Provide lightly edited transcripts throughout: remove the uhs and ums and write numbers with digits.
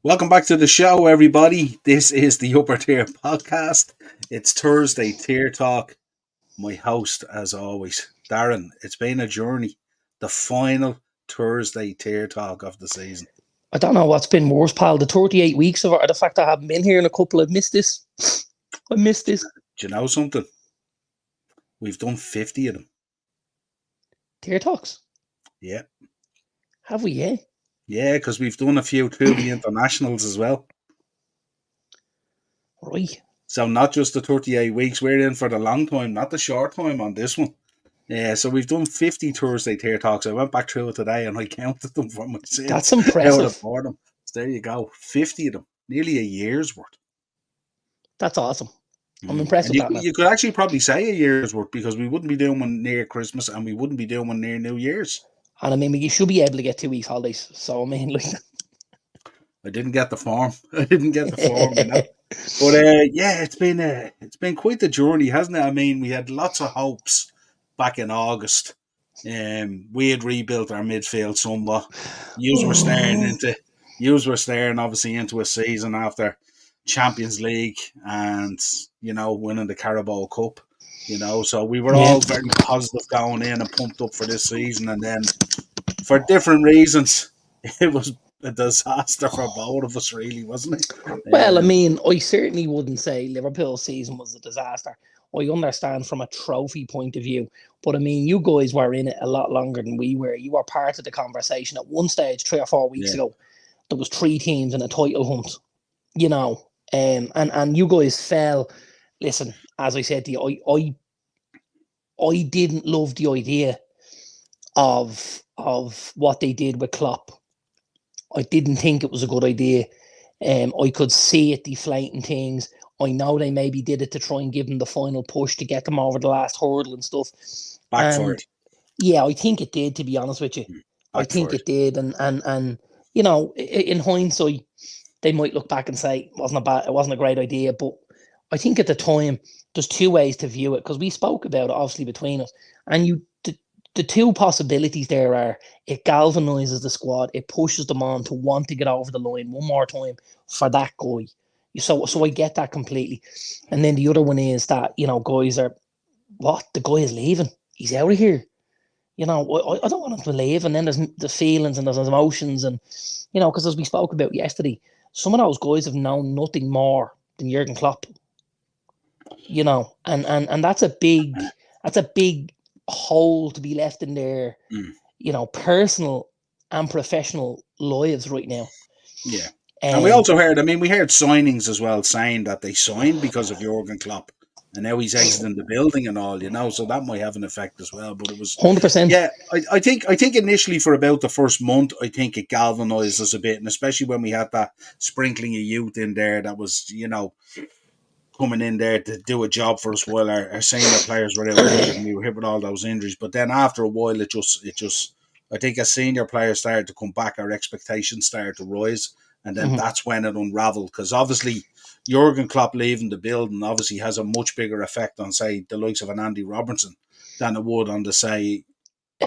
Welcome back to the show, everybody. This is the Upper Tier Podcast. It's Thursday Tier Talk. My host, as always, Darren. It's been a journey. The final Thursday Tier Talk of the season. I don't know what's been worse, pal. The 38 weeks of it, or the fact I haven't been here in a couple. I've missed this. I missed this. Do you know something? We've done 50 of them. Tier Talks? Yeah. Have we, yeah? Yeah, because we've done a few through the internationals as well. Right. So not just the 38 weeks, we're in for the long time, not the short time on this one. Yeah, so we've done 50 Thursday Tier Talks. I went back through it today and I counted them for myself. That's impressive. So there you go. 50 of them. Nearly a year's worth. That's awesome. I'm impressed with that, man. You could actually probably say a year's worth because we wouldn't be doing one near Christmas and we wouldn't be doing one near New Year's. And I mean, you should be able to get 2 weeks holidays. So, I mean, like... I didn't get the form. You know. But yeah, it's been quite the journey, hasn't it? I mean, we had lots of hopes back in August. We had rebuilt our midfield somewhat. Yous were staring obviously into a season after Champions League and, you know, winning the Carabao Cup. You know, so we were all very positive going in and pumped up for this season, and then for different reasons, it was a disaster for both of us, really, wasn't it? Well, I mean, I certainly wouldn't say Liverpool's season was a disaster. I understand from a trophy point of view, but I mean, you guys were in it a lot longer than we were. You were part of the conversation at one stage 3 or 4 weeks ago. There was 3 teams in a title hunt, you know, and you guys fell. Listen, as I said to you, I didn't love the idea of what they did with Klopp. I didn't think it was a good idea. I could see it deflating things. I know they maybe did it to try and give them the final push to get them over the last hurdle and stuff. Backfired. Yeah, I think it did, to be honest with you. I think it did. And you know, in hindsight, they might look back and say, it wasn't a great idea. But I think at the time, there's 2 ways to view it, because we spoke about it, obviously, between us. And the 2 possibilities there are, it galvanizes the squad, it pushes them on to want to get over the line one more time for that guy. So I get that completely. And then the other one is that, you know, guys are, what? The guy is leaving. He's out of here. You know, I don't want him to leave. And then there's the feelings and there's emotions. And, you know, because as we spoke about yesterday, some of those guys have known nothing more than Jurgen Klopp. You know, and that's a big hole to be left in their, you know, personal and professional lives right now. Yeah. And we also heard, we heard signings as well saying that they signed because of Jurgen Klopp. And now he's exiting the building and all, you know, so that might have an effect as well. But it was 100%. Yeah, I think initially for about the first month, I think it galvanized us a bit, and especially when we had that sprinkling of youth in there that was, you know, coming in there to do a job for us while our senior players were out injured and we were hit with all those injuries. But then after a while, it just I think as senior players started to come back, our expectations started to rise, and then that's when it unravelled, because obviously Jurgen Klopp leaving the building obviously has a much bigger effect on, say, the likes of an Andy Robertson than it would on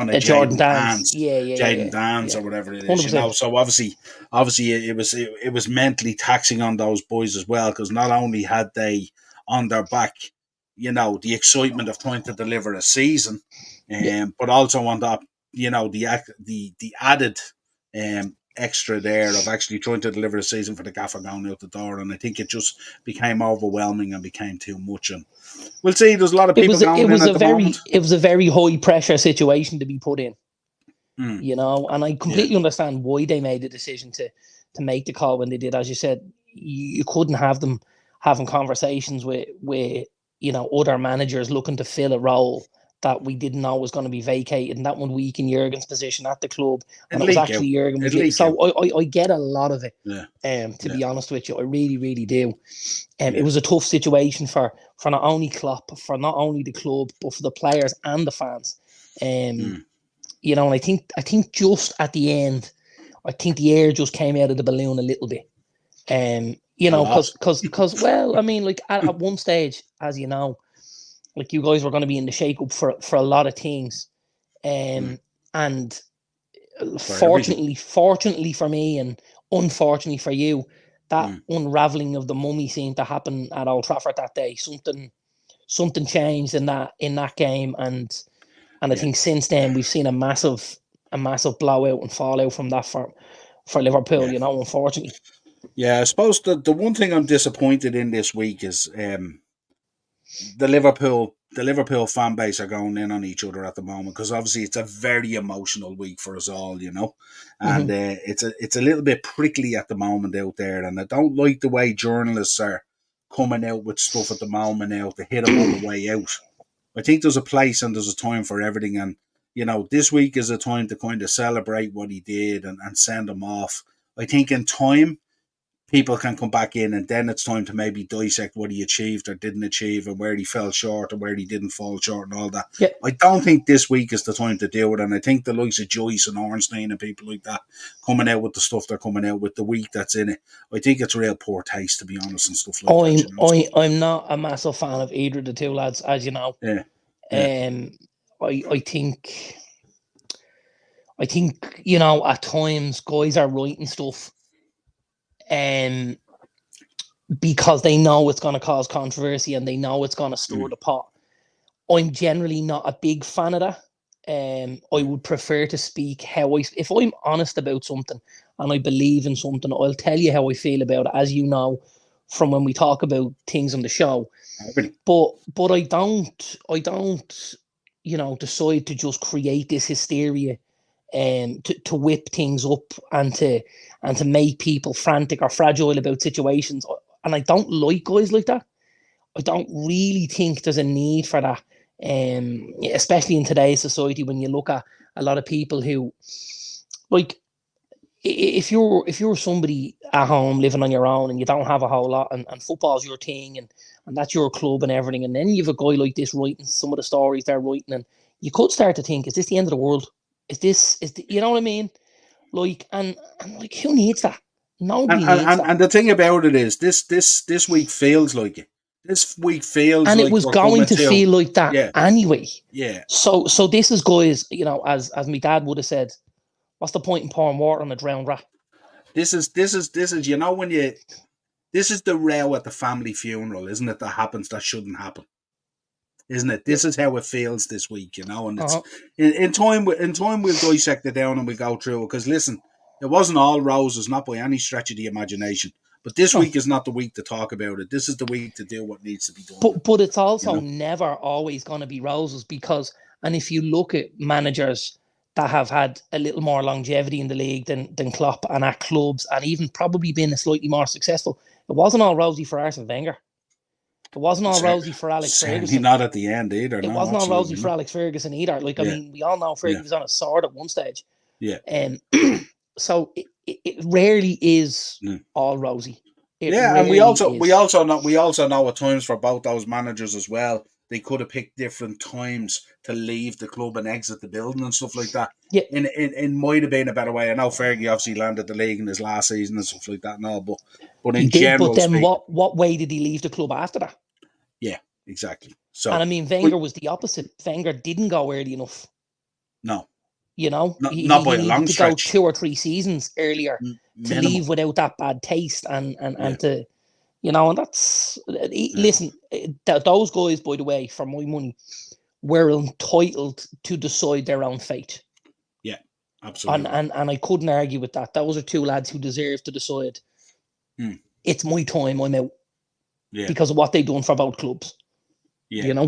a Jordan Dance, Jaden Dance or whatever it is, 100%. you know. So obviously it was mentally taxing on those boys as well, because not only had they on their back, you know, the excitement of trying to deliver a season, but also on that, you know, the added extra there of actually trying to deliver a season for the gaffer going out the door. And I think it just became overwhelming and became too much. And we'll see, there's a lot of people going in at the moment. It was a very high pressure situation to be put in, you know, and I completely understand why they made the decision to make the call when they did. As you said, you couldn't have them having conversations with you know, other managers looking to fill a role that we didn't know was going to be vacated, and that one week in Jurgen's position at the club, and it was actually Jurgen. So I get a lot of it. To be honest with you, I really, really do. It was a tough situation for not only Klopp, for not only the club, but for the players and the fans. You know, and I think just at the end, I think the air just came out of the balloon a little bit. You know, because well, I mean, like at one stage, as you know, like you guys were going to be in the shake-up for a lot of teams. And fortunately for me, and unfortunately for you, that Mm. unraveling of the mummy seemed to happen at Old Trafford that day. Something changed in that game, and I Yeah. think since then we've seen a massive blowout and fallout from that for Liverpool. Yeah. Unfortunately. Yeah, I suppose the one thing I'm disappointed in this week is the Liverpool fan base are going in on each other at the moment, because obviously it's a very emotional week for us all, and it's a little bit prickly at the moment out there, and I don't like the way journalists are coming out with stuff at the moment now to hit them on the way out. I think there's a place and there's a time for everything, and this week is a time to kind of celebrate what he did and send him off. I think in time people can come back in, and then it's time to maybe dissect what he achieved or didn't achieve, and where he fell short or where he didn't fall short and all that. Yeah. I don't think this week is the time to do it, and I think the likes of Joyce and Ornstein and people like that coming out with the stuff they're coming out with the week that's in it, I think it's real poor taste, to be honest, and stuff like that. I'm not a massive fan of either of the two lads, as you know. Yeah. I think at times guys are writing stuff because they know it's going to cause controversy and they know it's going to stir the pot. I'm generally not a big fan of that. I would prefer to speak if I'm honest about something and I believe in something, I'll tell you how I feel about it, as you know, from when we talk about things on the show. But I don't decide to just create this hysteria to whip things up and to make people frantic or fragile about situations. And I don't like guys like that. I don't really think there's a need for that, especially in today's society when you look at a lot of people who, like, if you're somebody at home living on your own and you don't have a whole lot, and football's your thing, and that's your club and everything, and then you have a guy like this writing some of the stories they're writing, and you could start to think, is this the end of the world? You know what I mean? Like, and like, who needs that? Nobody needs that. And the thing about it is, this week feels like it. This week feels and like it was we're going coming to to, feel like that anyway. Yeah. So this is, guys, as my dad would have said, what's the point in pouring water on a drowned rat? This is this is is the row at the family funeral, isn't it? That happens that shouldn't happen, isn't it? This is how it feels this week, and it's in time. In time, we'll dissect it down and we go through it. Because listen, it wasn't all roses, not by any stretch of the imagination. But this week is not the week to talk about it. This is the week to do what needs to be done. But it's also never always going to be roses, because, and if you look at managers that have had a little more longevity in the league than Klopp, and at clubs, and even probably been slightly more successful, it wasn't all rosy for Arsene Wenger. It wasn't all rosy for Alex Ferguson. Not at the end either. It wasn't all rosy for Alex Ferguson either. Like, I mean, we all know Fergie was on a sword at one stage. Yeah. So it rarely is all rosy. And we also know at times for both those managers as well, they could have picked different times to leave the club and exit the building and stuff like that. Yeah. It might have been a better way. I know Fergie obviously landed the league in his last season and stuff like that and all, but in general, but then what way did he leave the club after that? Yeah, exactly. So, and I mean, Wenger was the opposite. Wenger didn't go early enough. No. Not by a long stretch. Go 2 or 3 seasons earlier to leave without that bad taste and to, and that's, listen, those guys, by the way, for my money, were entitled to decide their own fate. Yeah, absolutely. And I couldn't argue with that. Those are two lads who deserve to decide. It's my time, I'm out. Yeah. Because of what they've done for both clubs. Yeah.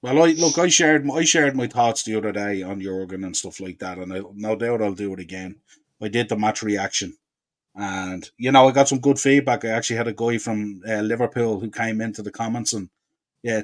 Well, I shared my thoughts the other day on Jurgen and stuff like that, and no doubt I'll do it again. I did the match reaction, and I got some good feedback. I actually had a guy from Liverpool who came into the comments and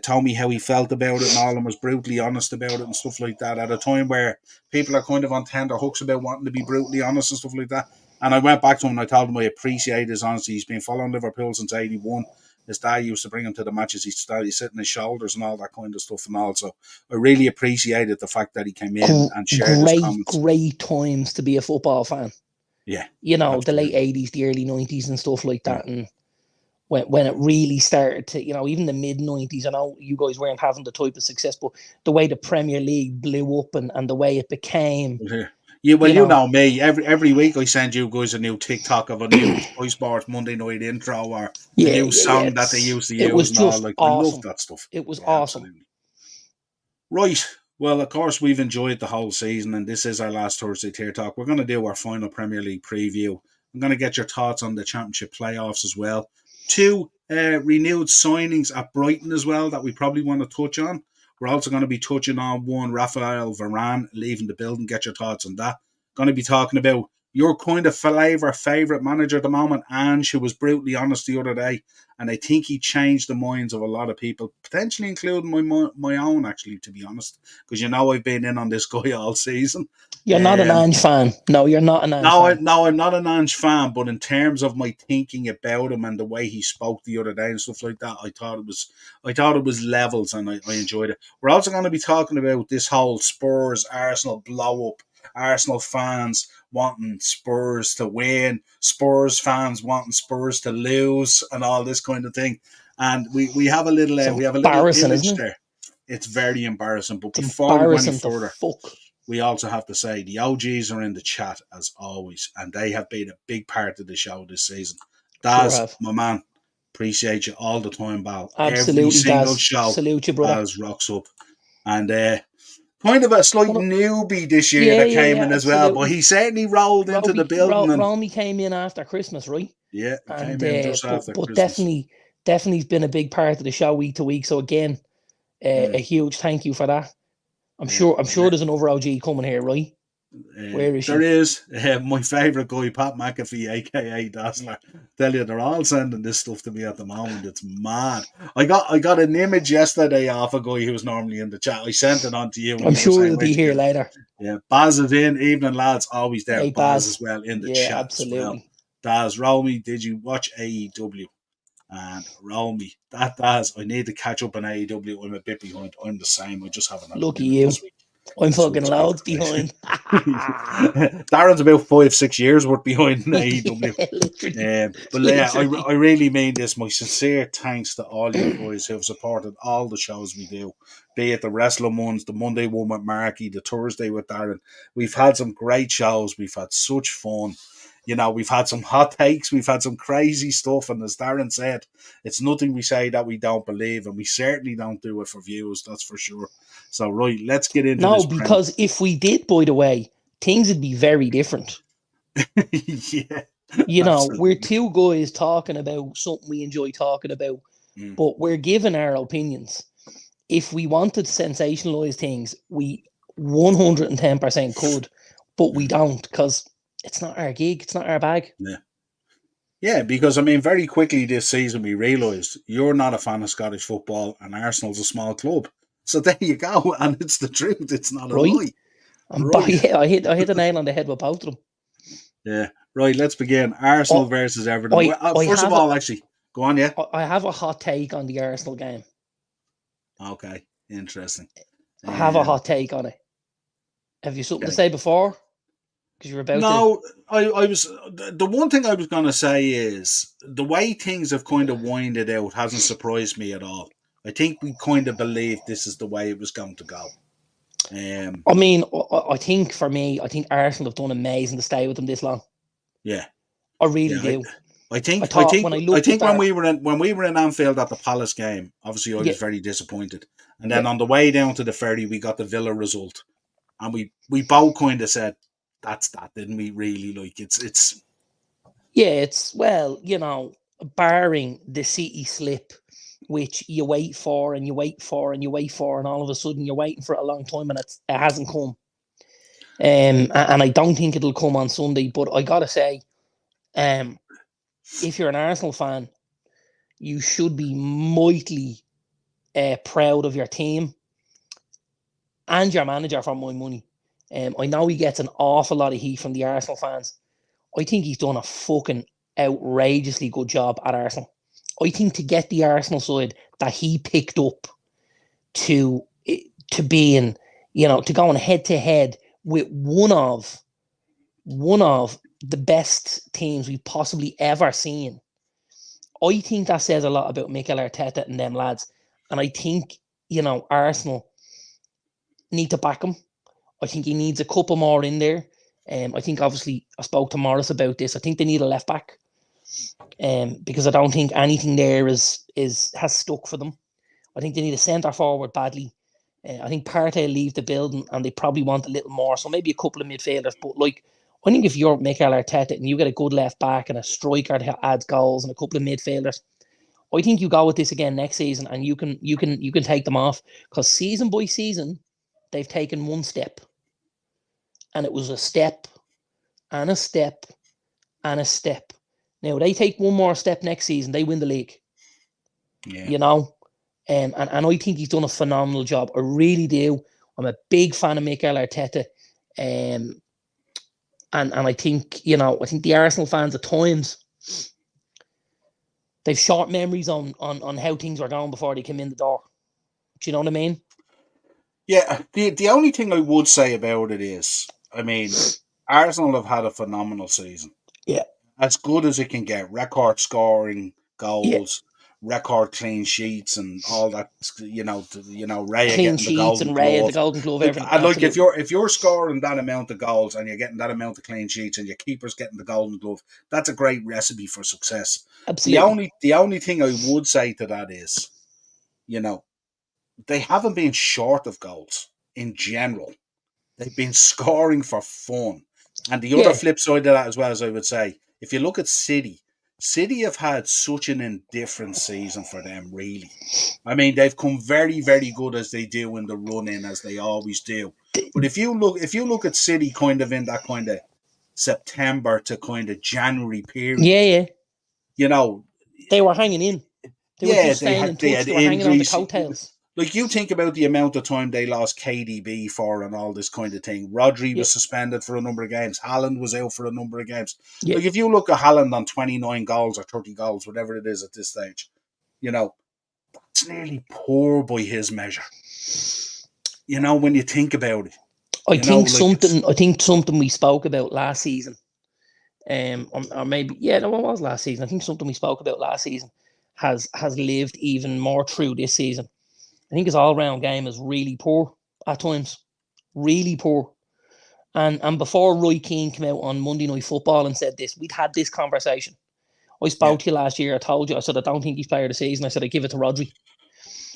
told me how he felt about it and all, and was brutally honest about it and stuff like that. At a time where people are kind of on tender hooks about wanting to be brutally honest and stuff like that, and I went back to him and I told him I appreciate his honesty. He's been following Liverpool since '81. His dad used to bring him to the matches. He started sitting his shoulders and all that kind of stuff. And also, I really appreciated the fact that he came in and shared his comments. Great times to be a football fan. Yeah. Absolutely. The late 80s, the early 90s and stuff like that. Yeah. And when it really started to, even the mid 90s, I know you guys weren't having the type of success, but the way the Premier League blew up and the way it became. Yeah, well, You you know, know me. Every week I send you guys a new TikTok of a new Sky Sports Monday night intro or the yeah, new yeah, yeah. song that they used to It was use and all. just Like, I love awesome. that stuff. It was Yeah, awesome. absolutely. Right. Well, of course, we've enjoyed the whole season, and this is our last Thursday Tier Talk. We're going to do our final Premier League preview. I'm going to get your thoughts on the Championship playoffs as well. Two renewed signings at Brighton as well that we probably want to touch on. We're also going to be touching on one, Raphael Varane leaving the building. Get your thoughts on that. Going to be talking about your kind of favourite manager at the moment, Ange, who was brutally honest the other day. And I think he changed the minds of a lot of people, potentially including my own, actually, to be honest. Because I've been in on this guy all season. You're not an Ange fan. No, you're not an Ange fan. No, I'm not an Ange fan, but in terms of my thinking about him and the way he spoke the other day and stuff like that, I thought it was levels, and I enjoyed it. We're also going to be talking about this whole Spurs Arsenal blow up, Arsenal fans wanting Spurs to win, Spurs fans wanting Spurs to lose, and all this kind of thing. And we have a little It's we have a little embarrassing, image isn't it? there. It's very embarrassing. But It's before we go any embarrassing to further, fuck. we also have to say the OGs are in the chat as always, and they have been a big part of the show this season. Sure Daz, have. my man, appreciate you all the time, Bal. Every Absolutely, single Daz. show, Salute you, brother. Daz rocks up. And point of a slight newbie this year Yeah, that yeah, came yeah, in as well, but absolutely. he certainly rolled into the building. And Romy came in after Christmas, right? yeah, he And came in just after but Christmas. definitely has been a big part of the show week to week. So again, a huge thank you for that. I'm sure there's another OG coming here, right? Where is she? There is my favourite guy, Pat McAfee, aka Dazzler. Tell you, they're all sending this stuff to me at the moment. It's mad. I got an image yesterday of a guy who's normally in the chat. I sent it on to you. I'm sure he'll be here later. Yeah, Baz is in. Evening, lads. Always there. Hey, Baz as well in the chat absolutely. as well. Daz, Romy, did you watch AEW? And Romy, Daz, I need to catch up on AEW. I'm a bit behind. I'm the same. I just haven't had Look a at you. this week. I'm fucking loads behind. Darren's about 5-6 years worth behind in AEW. But yeah, I really mean this. My sincere thanks to all you guys who have supported all the shows we do, be it the wrestling ones, the Monday one with Marky, the Thursday with Darren. We've had some great shows. We've had such fun. We've had some hot takes. We've had some crazy stuff. And as Darren said, it's nothing we say that we don't believe. And we certainly don't do it for views. That's for sure. So, right, let's get into this. No, because if we did, by the way, things would be very different. Yeah. We're two guys talking about something we enjoy talking about, but we're giving our opinions. If we wanted to sensationalize things, we 110% could, but we don't because it's not our gig. It's not our bag. Yeah, because, very quickly this season we realised you're not a fan of Scottish football and Arsenal's a small club. So there you go, and it's the truth. It's not a lie. Right. I hit the nail on the head with both of them. Yeah. Right, let's begin. Arsenal versus Everton. First of all, actually, go on, yeah? I have a hot take on the Arsenal game. Okay, interesting. I have a hot take on it. Have you something to say before? Because you're about to... I was... The one thing I was going to say is the way things have kind of winded out hasn't surprised me at all. I think we kind of believed this is the way it was going to go. I think for me, Arsenal have done amazing to stay with them this long. Yeah, I really do. I think when we were in Anfield at the Palace game, obviously I was very disappointed. And then on the way down to the ferry, we got the Villa result, and we both kind of said, "That's that," didn't we? Really, like it's. Yeah, it's barring the City slip, which you wait for and you wait for and you wait for, and all of a sudden you're waiting for it a long time and it hasn't come. And I don't think it'll come on Sunday, but I gotta say, if you're an Arsenal fan, you should be mightily proud of your team and your manager for my money. I know he gets an awful lot of heat from the Arsenal fans. I think he's done a fucking outrageously good job at Arsenal. I think to get the Arsenal side that he picked up to being, to going head to head with one of the best teams we've possibly ever seen. I think that says a lot about Mikel Arteta and them lads. And I think, Arsenal need to back him. I think he needs a couple more in there. I think obviously I spoke to Morris about this. I think they need a left back, because I don't think anything there has stuck for them. I think they need a centre forward badly. I think Partey will leave the building, and they probably want a little more, so maybe a couple of midfielders. But like, I think if you're Mikel Arteta and you get a good left back and a striker that adds goals and a couple of midfielders, I think you go with this again next season, and you can take them off, because season by season they've taken one step, and it was a step and a step and a step. Now they take one more step next season, they win the league. Yeah. You know, and I think he's done a phenomenal job. I really do. I'm a big fan of Mikel Arteta, and I think, you know, I think the Arsenal fans at times, they've short memories on how things were going before they came in the door. Do you know what I mean? Yeah. The only thing I would say about it is, I mean, Arsenal have had a phenomenal season. Yeah. As good as it can get. Record scoring, Yeah. goals, record clean sheets, and all that. You know, Raya Clean getting the sheets Golden and Raya, the Glove. Golden Glove, Like, everything. and like, if Absolutely. you're scoring that amount of goals and you're getting that amount of clean sheets and your keeper's getting the Golden Glove, that's a great recipe for success. Absolutely. The only thing I would say to that is, you know, they haven't been short of goals in general. They've been scoring for fun. And the other Yeah. flip side of that as well, as I would say, if you look at City, City have had such an indifferent season for them, really. I mean, they've come very, very good as they do in the run in, as they always do. But if you look at City kind of in that kind of September to kind of January period, Yeah. you know, They were hanging in. They were yeah, just staying in they touch. had They were hanging on the injuries. coattails. Like, you think about the amount of time they lost KDB for and all this kind of thing. Rodri was suspended for a number of games. Haaland was out for a number of games. Yeah. Like, if you look at Haaland on 29 goals or 30 goals, whatever it is at this stage, you know, that's nearly poor by his measure. You know, when you think about it. I think something we spoke about last season, or maybe, yeah, no, it was last season. I think something we spoke about last season has lived even more through this season. I think his all-round game is really poor at times, really poor. And before Roy Keane came out on Monday Night Football and said this, we'd had this conversation. I spoke to you last year. I told you, I said I don't think he's player of the season. I said I give it to Rodri.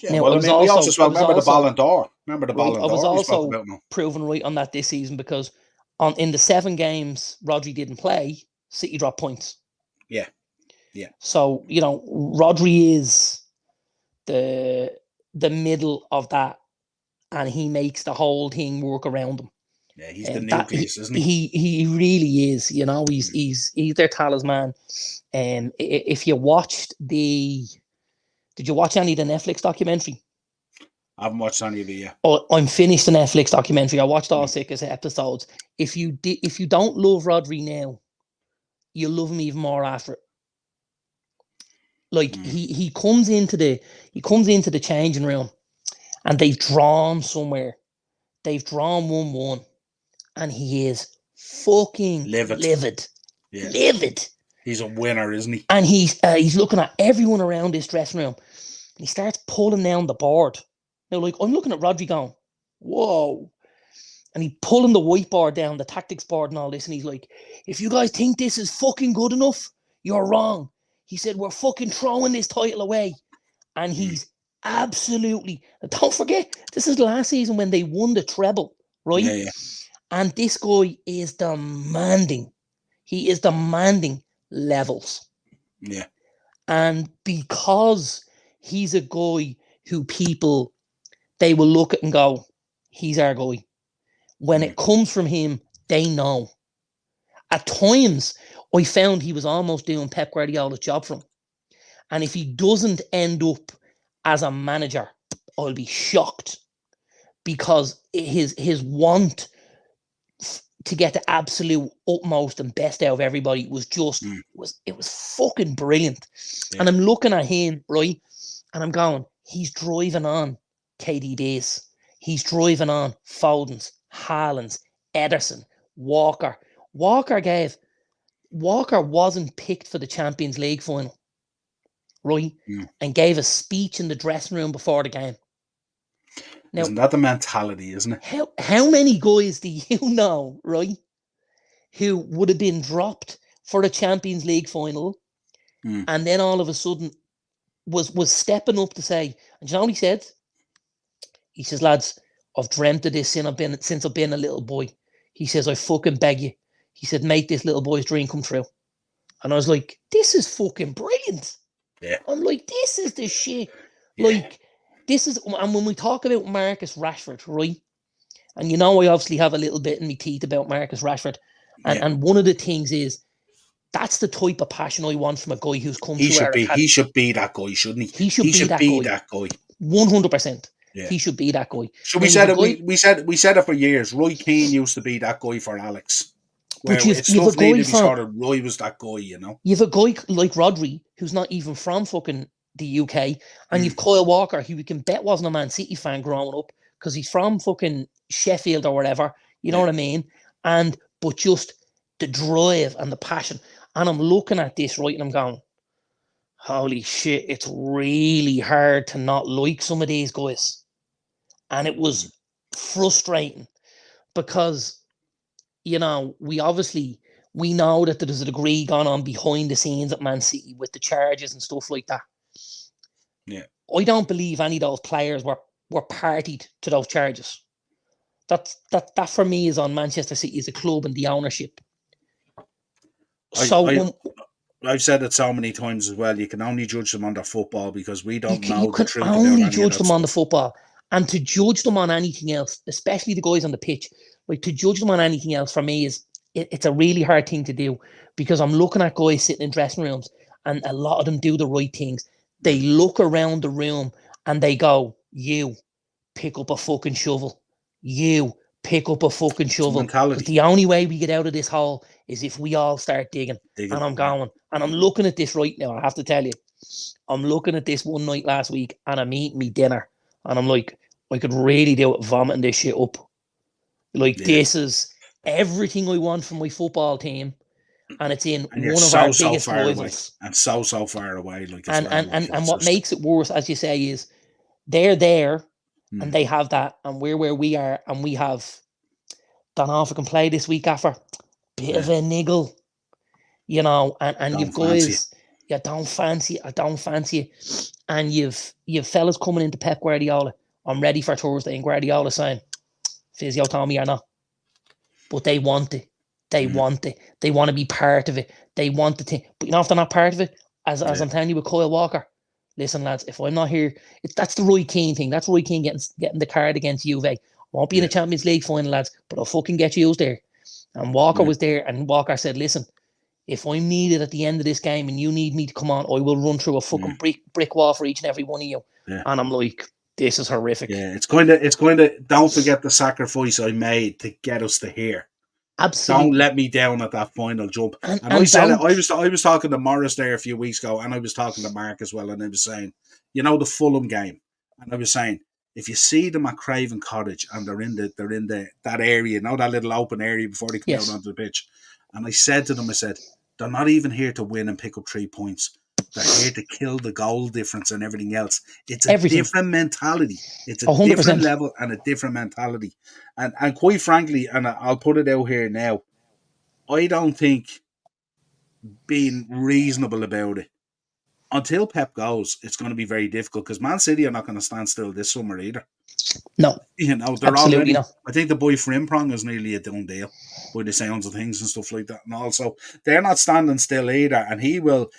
Yeah, now, well, I mean, we also remember the Ballon d'Or. Remember the Ballon d'Or we spoke about now. Proven right on that this season, because in the 7 games Rodri didn't play, City dropped points. Yeah. So, you know, Rodri is the middle of that, and he makes the whole thing work around him. Yeah, he's the nucleus, isn't he? He really is. You know, he's their talisman. If you watched did you watch any of the Netflix documentary? I haven't watched any of it yet. I'm finished the Netflix documentary. I watched all 6 episodes. If you don't love Rodri now, you'll love him even more after it. Like, he comes into the changing room, and they've drawn somewhere. They've drawn 1-1, and he is fucking livid. Yeah. Livid. He's a winner, isn't he? And he's looking at everyone around this dressing room, and he starts pulling down the board. Now, like, I'm looking at Rodri going, whoa. And he's pulling the whiteboard down, the tactics board and all this, and he's like, if you guys think this is fucking good enough, you're wrong. He said, we're fucking throwing this title away. And he's absolutely... Don't forget, this is last season when they won the treble, right? Yeah. And this guy is demanding. He is demanding levels. Yeah. And because he's a guy who people, they will look at and go, he's our guy. When it comes from him, they know. At times, I found he was almost doing Pep Guardiola's job for him. And if he doesn't end up as a manager, I'll be shocked, because his want to get the absolute utmost and best out of everybody was just it was fucking brilliant. Yeah. And I'm looking at him, right, and I'm going, he's driving on KDBs, he's driving on Foden's, Haaland's, Ederson, Walker. Walker wasn't picked for the Champions League final, right? And gave a speech in the dressing room before the game. Now, isn't that the mentality, isn't it? How many guys do you know, right, who would have been dropped for a Champions League final, and then all of a sudden was stepping up to say, and you know what he said? He says, lads, I've dreamt of this since I've been a little boy. He says, I fucking beg you. He said, make this little boy's dream come true. And I was like, this is fucking brilliant. Yeah. I'm like, this is the shit. Yeah. Like, this is, and when we talk about Marcus Rashford, right? And you know, I obviously have a little bit in my teeth about Marcus Rashford. And one of the things is, that's the type of passion I want from a guy who's come through our academy. He should be that guy, shouldn't he? He should be that guy. 100%. Yeah. He should be that guy. So we said it for years. Roy Keane used to be that guy for Alex. Where it's stuff needed to be sorted. Roy was that guy, you know. You have a guy like Rodri, who's not even from fucking the UK, and you've Kyle Walker, who we can bet wasn't a Man City fan growing up because he's from fucking Sheffield or whatever. You know what I mean? But just the drive and the passion. And I'm looking at this, right, and I'm going, holy shit, it's really hard to not like some of these guys. And it was frustrating because, you know, we know that there's a degree gone on behind the scenes at Man City with the charges and stuff like that. Yeah. I don't believe any of those players were partied to those charges. That for me is on Manchester City as a club and the ownership. I've said it so many times as well. You can only judge them on their football because we don't know the truth. You can only judge them on the football, and to judge them on anything else, especially the guys on the pitch, like to judge them on anything else for me is it's a really hard thing to do because I'm looking at guys sitting in dressing rooms, and a lot of them do the right things. They look around the room and they go, "You pick up a fucking shovel. You pick up a fucking shovel. Because the only way we get out of this hole is if we all start digging." And I'm going, and I'm looking at this right now. I have to tell you, I'm looking at this one night last week, and I'm eating me dinner, and I'm like, I could really do it vomiting this shit up. Like this is everything I want from my football team, and it's in one of our biggest rivals. And so far away, like and what makes it worse, as you say, is they're there. And they have that, and we're where we are, and we have. Don't know if I can play this week after. Bit of a niggle, you know, and you've guys. I don't fancy it. And you've fellas coming into Pep Guardiola. I'm ready for Thursday, and Guardiola saying, "Physio told me or not," but they want it. They want it. They want to be part of it. They want the thing, but you know if they're not part of it, as I'm telling you with Kyle Walker. Listen, lads, if I'm not here, that's the Roy Keane thing. That's Roy Keane getting the card against Juve. I won't be in the Champions League final, lads, but I'll fucking get you there. And Walker was there, and Walker said, listen, if I'm needed at the end of this game and you need me to come on, I will run through a fucking brick wall for each and every one of you. Yeah. And I'm like, this is horrific. Yeah, it's going to, don't forget the sacrifice I made to get us to here. Absolutely. Don't let me down at that final jump. And I said it, I was talking to Morris there a few weeks ago, and I was talking to Mark as well, and I was saying, you know, the Fulham game, and I was saying, if you see them at Craven Cottage and they're in that area, you know, that little open area before they come out onto the pitch, and I said to them, I said, they're not even here to win and pick up 3 points. They're here to kill the goal difference and everything else. It's a different mentality. It's a 100%. Different level and a different mentality. And quite frankly, and I'll put it out here now, I don't think being reasonable about it, until Pep goes, it's going to be very difficult because Man City are not going to stand still this summer either. No. You know, they're already, not. I think the boy Frimpong is nearly a done deal by the sounds of things and stuff like that. And also, they're not standing still either. And he will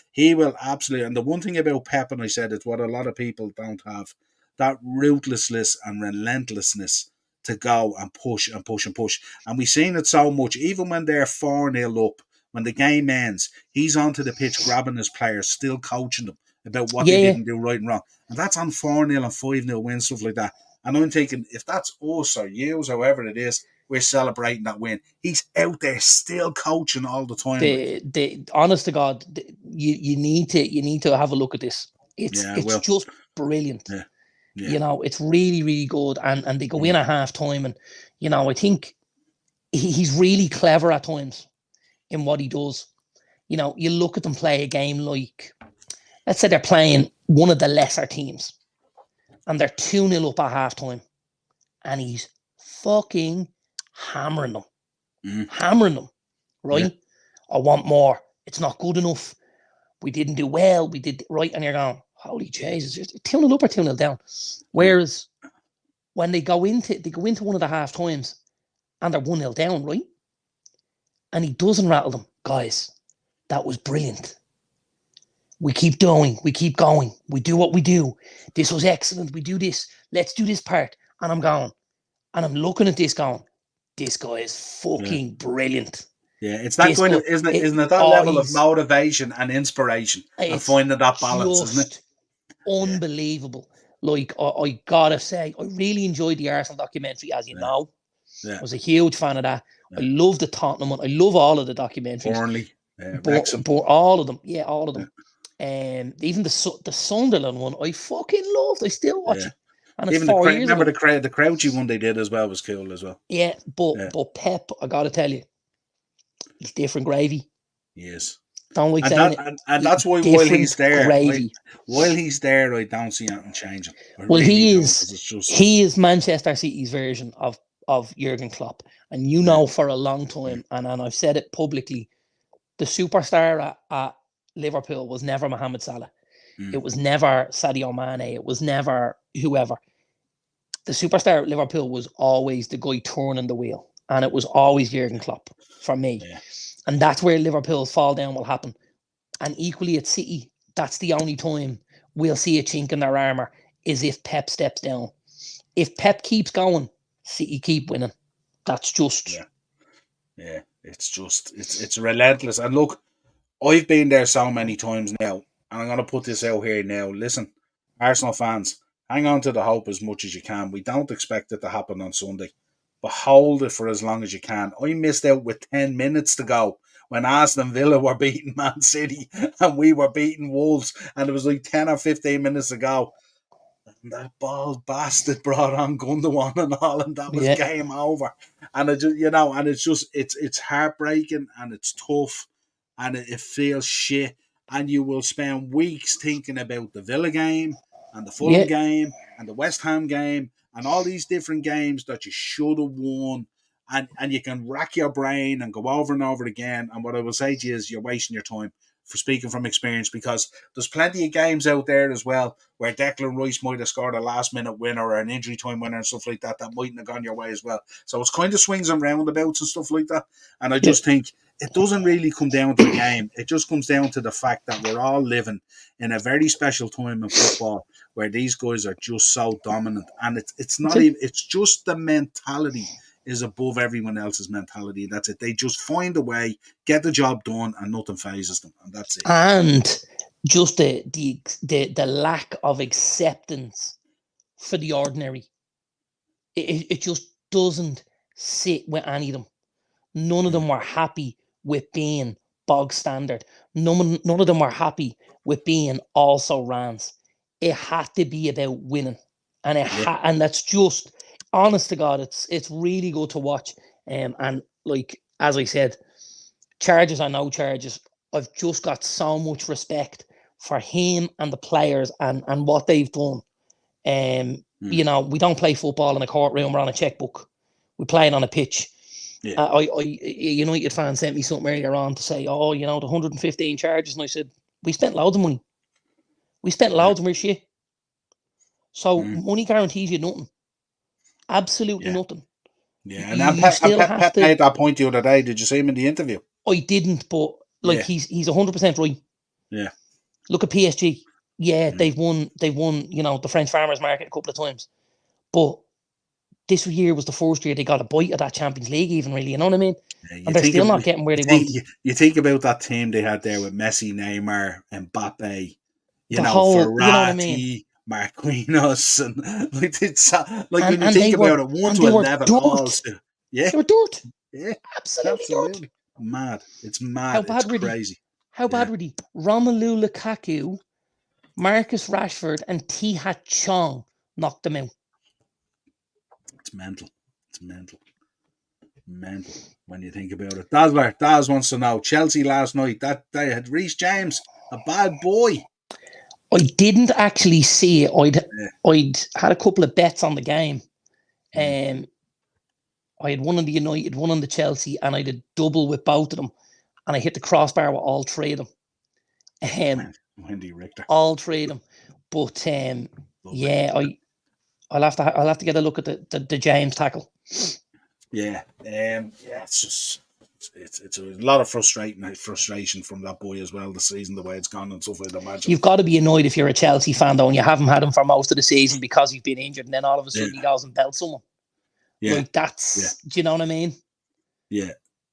absolutely. And the one thing about Pep, and I said it's what a lot of people don't have, that ruthlessness and relentlessness to go and push and push and push. And we've seen it so much, even when they're 4-0 up, when the game ends, he's onto the pitch grabbing his players, still coaching them about what they didn't do right and wrong. And that's on 4-0 and 5-0 wins, stuff like that. And I'm thinking, if that's us or you, however it is, we're celebrating that win. He's out there still coaching all the time. Honest to God, you need to have a look at this. It's just brilliant. Yeah. Yeah. You know, it's really, really good. And they go in at half time. And, you know, I think he's really clever at times in what he does. You know, you look at them play a game like, let's say they're playing one of the lesser teams. And they're 2-0 up at halftime. And he's fucking hammering them. Hammering them. right? I want more. It's not good enough. We didn't do well. We did right. And you're going, holy Jesus, it's 2-0 up or 2-0 down. Whereas when they go into one of the half times and they're 1-0 down, right? And he doesn't rattle them. Guys, that was brilliant. We keep doing. We keep going. We do what we do. This was excellent. We do this. Let's do this part. And I'm going. And I'm looking at this going, this guy is fucking brilliant. Yeah, it's that kind of, isn't it that level of motivation and inspiration and finding that balance, isn't it? Unbelievable. Like, I gotta say, I really enjoyed the Arsenal documentary, as you know. I was a huge fan of that. I love the Tottenham one. I love all of the documentaries. Burnley, but all of them. Yeah, all of them. Even the Sunderland one, I fucking loved. I still watch it. And it's even 4 years remember ago. the Crouchy one they did as well was cool as well. Yeah, but Pep, I gotta tell you, he's different gravy. He is. Don't like saying it. And that's why while he's there, I don't see anything changing. Well, he is Manchester City's version of Jurgen Klopp. And you know for a long time, and I've said it publicly, the superstar at Liverpool was never Mohamed Salah. It was never Sadio Mane. It was never whoever. The superstar at Liverpool was always the guy turning the wheel. And it was always Jurgen Klopp for me. Yeah. And that's where Liverpool's fall down will happen. And equally at City, that's the only time we'll see a chink in their armour is if Pep steps down. If Pep keeps going, City keep winning. That's just... Yeah, it's relentless. And look, I've been there so many times now, and I'm going to put this out here now. Listen, Arsenal fans, hang on to the hope as much as you can. We don't expect it to happen on Sunday, but hold it for as long as you can. I missed out with 10 minutes to go when Aston Villa were beating Man City and we were beating Wolves, and it was like 10 or 15 minutes to go. And that bald bastard brought on Gundogan and all, and that was game over. And it just, and it's just it's heartbreaking and it's tough and it feels shit. And you will spend weeks thinking about the Villa game and the Fulham game and the West Ham game and all these different games that you should have won. And you can rack your brain and go over and over again. And what I will say to you is you're wasting your time, for speaking from experience, because there's plenty of games out there as well where Declan Rice might have scored a last-minute winner or an injury time winner and stuff like that mightn't have gone your way as well. So it's kind of swings and roundabouts and stuff like that. And I just think it doesn't really come down to the game. It just comes down to the fact that we're all living in a very special time in football where these guys are just so dominant. And it's not even, it's just the mentality is above everyone else's mentality. That's it. They just find a way, get the job done, and nothing phases them, and that's it. And just the lack of acceptance for the ordinary. It just doesn't sit with any of them. None of them were happy with being bog standard. None of them were happy with being also rans. It had to be about winning, and and that's just. Honest to God, it's really good to watch. And like, as I said, charges or no charges, I've just got so much respect for him and the players and what they've done. We don't play football in a courtroom or on a checkbook. We play it on a pitch. Yeah. United fan sent me something earlier on to say, the 115 charges. And I said, we spent loads of money. We spent loads of shit. So money guarantees you nothing. Absolutely nothing. Yeah, and Pep made that point the other day. Did you see him in the interview? I didn't, but he's 100% right. Yeah. Look at PSG. Yeah, they've won, the French farmers market a couple of times. But this year was the first year they got a bite of that Champions League, even, really, you know what I mean? Yeah, and they're still not getting where they want. You think about that team they had there with Messi, Neymar, Mbappe, Verratti, you know what I mean? Marquinhos and when you think about it, 1 to 11 balls. Yeah, they were dirt. Yeah, absolutely dirt. Mad. It's mad. It's crazy. How bad were they? Romelu Lukaku, Marcus Rashford, and T-Hat Chong knocked them out. It's mental. It's mental when you think about it. Daz wants to know Chelsea last night. That they had Reece James, a bad boy. I didn't actually see it. I'd had a couple of bets on the game. I I had one on the United, one on the Chelsea, and I did double with both of them. And I hit the crossbar with all three of them. Wendy Richter. All three of them. But yeah, I'll have to get a look at the James tackle. Yeah, it's just it's a lot of frustration from that boy as well this season, the way it's gone and stuff. I'd imagine you've got to be annoyed if you're a Chelsea fan though, and you haven't had him for most of the season because he's been injured, and then all of a sudden he goes and belts someone. Yeah, like that's do you know what I mean? Yeah,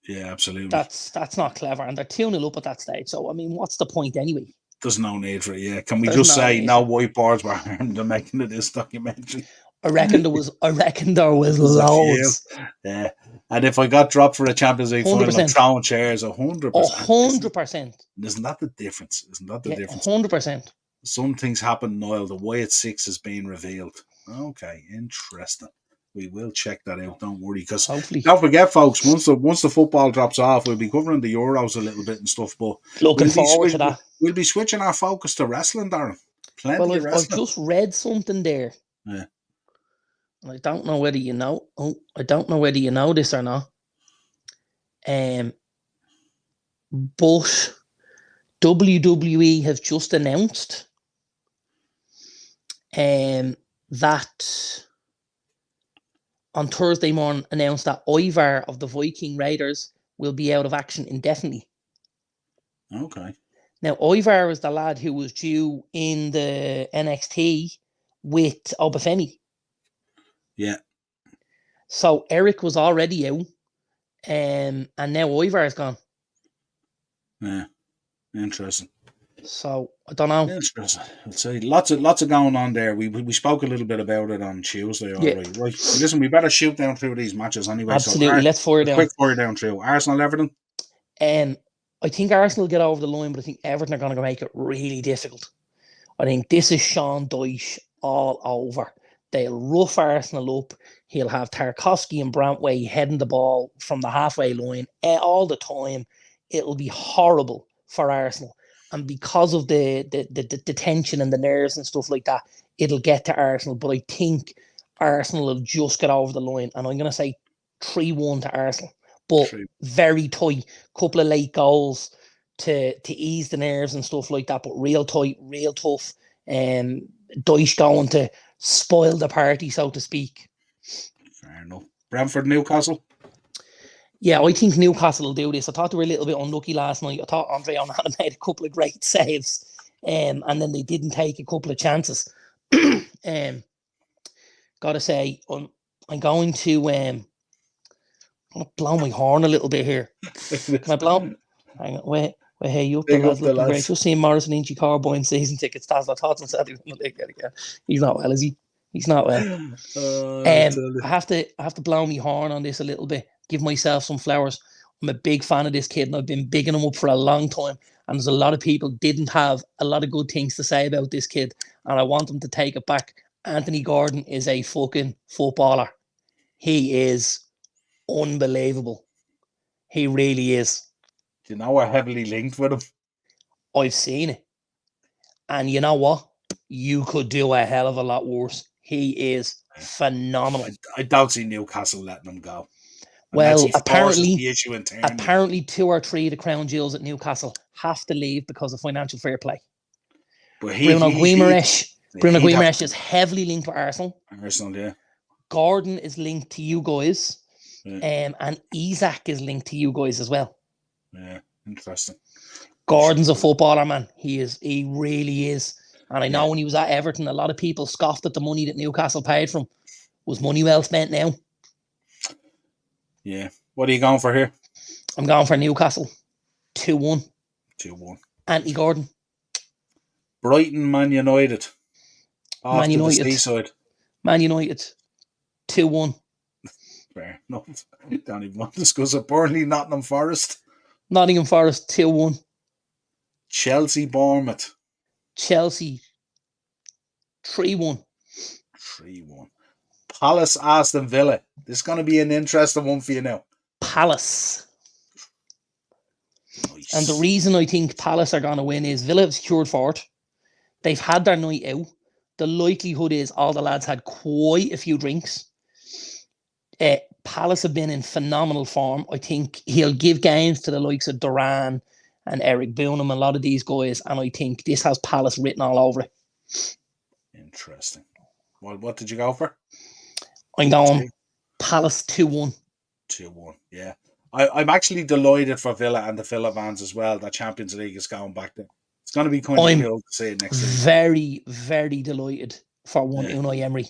absolutely. That's not clever, and they're 2-0 up at that stage. So I mean, what's the point anyway? There's no need for it. Yeah, can we just say no whiteboards were harmed in making of this documentary? I reckon there was loads. Yeah, and if I got dropped for a Champions League final, I'm throwing chairs 100%. 100%. Isn't that the difference? 100%. Some things happen, Niall. The way at 6 is being revealed. Okay, interesting. We will check that out. Don't worry, because don't forget, folks. Once the football drops off, we'll be covering the Euros a little bit and stuff. But looking forward to that. We'll be switching our focus to wrestling, Darren. Plenty of wrestling. I've just read something there. Yeah. I don't know whether you know. I don't know whether you know this or not. But WWE have just announced that on Thursday morning announced that Ivar of the Viking Raiders will be out of action indefinitely. Okay. Now, Ivar is the lad who was due in the NXT with Obafemi. Yeah. So Eric was already out, and now Ivar is gone. Yeah. Interesting. So I don't know. Interesting. I'd say lots of going on there. We spoke a little bit about it on Tuesday already. Right. Listen, we better shoot down through these matches anyway. Absolutely. So let's fire down. Quick fire down through Arsenal Everton. I think Arsenal get over the line, but I think Everton are going to make it really difficult. I think this is Sean Dyche all over. They'll rough Arsenal up. He'll have Tarkowski and Brantway heading the ball from the halfway line all the time. It'll be horrible for Arsenal. And because of the tension and the nerves and stuff like that, it'll get to Arsenal. But I think Arsenal will just get over the line. And I'm going to say 3-1 to Arsenal. But very tight. Couple of late goals to ease the nerves and stuff like that. But real tight, real tough. Dyche going to spoil the party, so to speak. Fair enough. Brentford, Newcastle? Yeah, I think Newcastle will do this. I thought they were a little bit unlucky last night. I thought Andre Onana made a couple of great saves, and then they didn't take a couple of chances. Gotta say, I'm going to blow my horn a little bit here. Can I blow? Hang on, wait, hey, you up the lads looking great. Just seeing Morrison Inchy car buying season tickets. That's I thought himself he's not well, is he? He's not well. I have to blow my horn on this a little bit. Give myself some flowers. I'm a big fan of this kid, and I've been bigging him up for a long time. And there's a lot of people didn't have a lot of good things to say about this kid, and I want them to take it back. Anthony Gordon is a fucking footballer. He is unbelievable. He really is. Do you know we're heavily linked with him? I've seen it. And you know what? You could do a hell of a lot worse. He is phenomenal. I don't see Newcastle letting him go. Well, apparently 2 or 3 of the crown jewels at Newcastle have to leave because of financial fair play. But Bruno Guimaraes is heavily linked with Arsenal. Arsenal, yeah. Gordon is linked to you guys. Yeah. And Isak is linked to you guys as well. Yeah, interesting. Gordon's a footballer, man. He really is. And I know when he was at Everton, a lot of people scoffed at the money that Newcastle paid for him. Was money well spent now? Yeah. What are you going for here? I'm going for Newcastle. 2-1. 2-1. Anthony Gordon. Brighton, Man United. Man United. The seaside. Man United. 2-1. Fair enough. Don't even want to discuss it. Burnley, Nottingham Forest. Nottingham Forest, 2-1. Chelsea, Bournemouth. Chelsea, 3-1. 3-1. Palace, Aston Villa. This is going to be an interesting one for you now. Palace. Nice. And the reason I think Palace are going to win is Villa have secured fourth. They've had their night out. The likelihood is all the lads had quite a few drinks. Palace have been in phenomenal form. I think he'll give games to the likes of Duran and Eric Boonham, a lot of these guys, and I think this has Palace written all over it. Interesting. Well, what did you go for? I'm going Palace 2-1. 2-1, yeah. I'm actually delighted for Villa and the Villa fans as well that Champions League is going back there. It's going to be kind of cool to see it next season. Very, very delighted for one Unai Emery.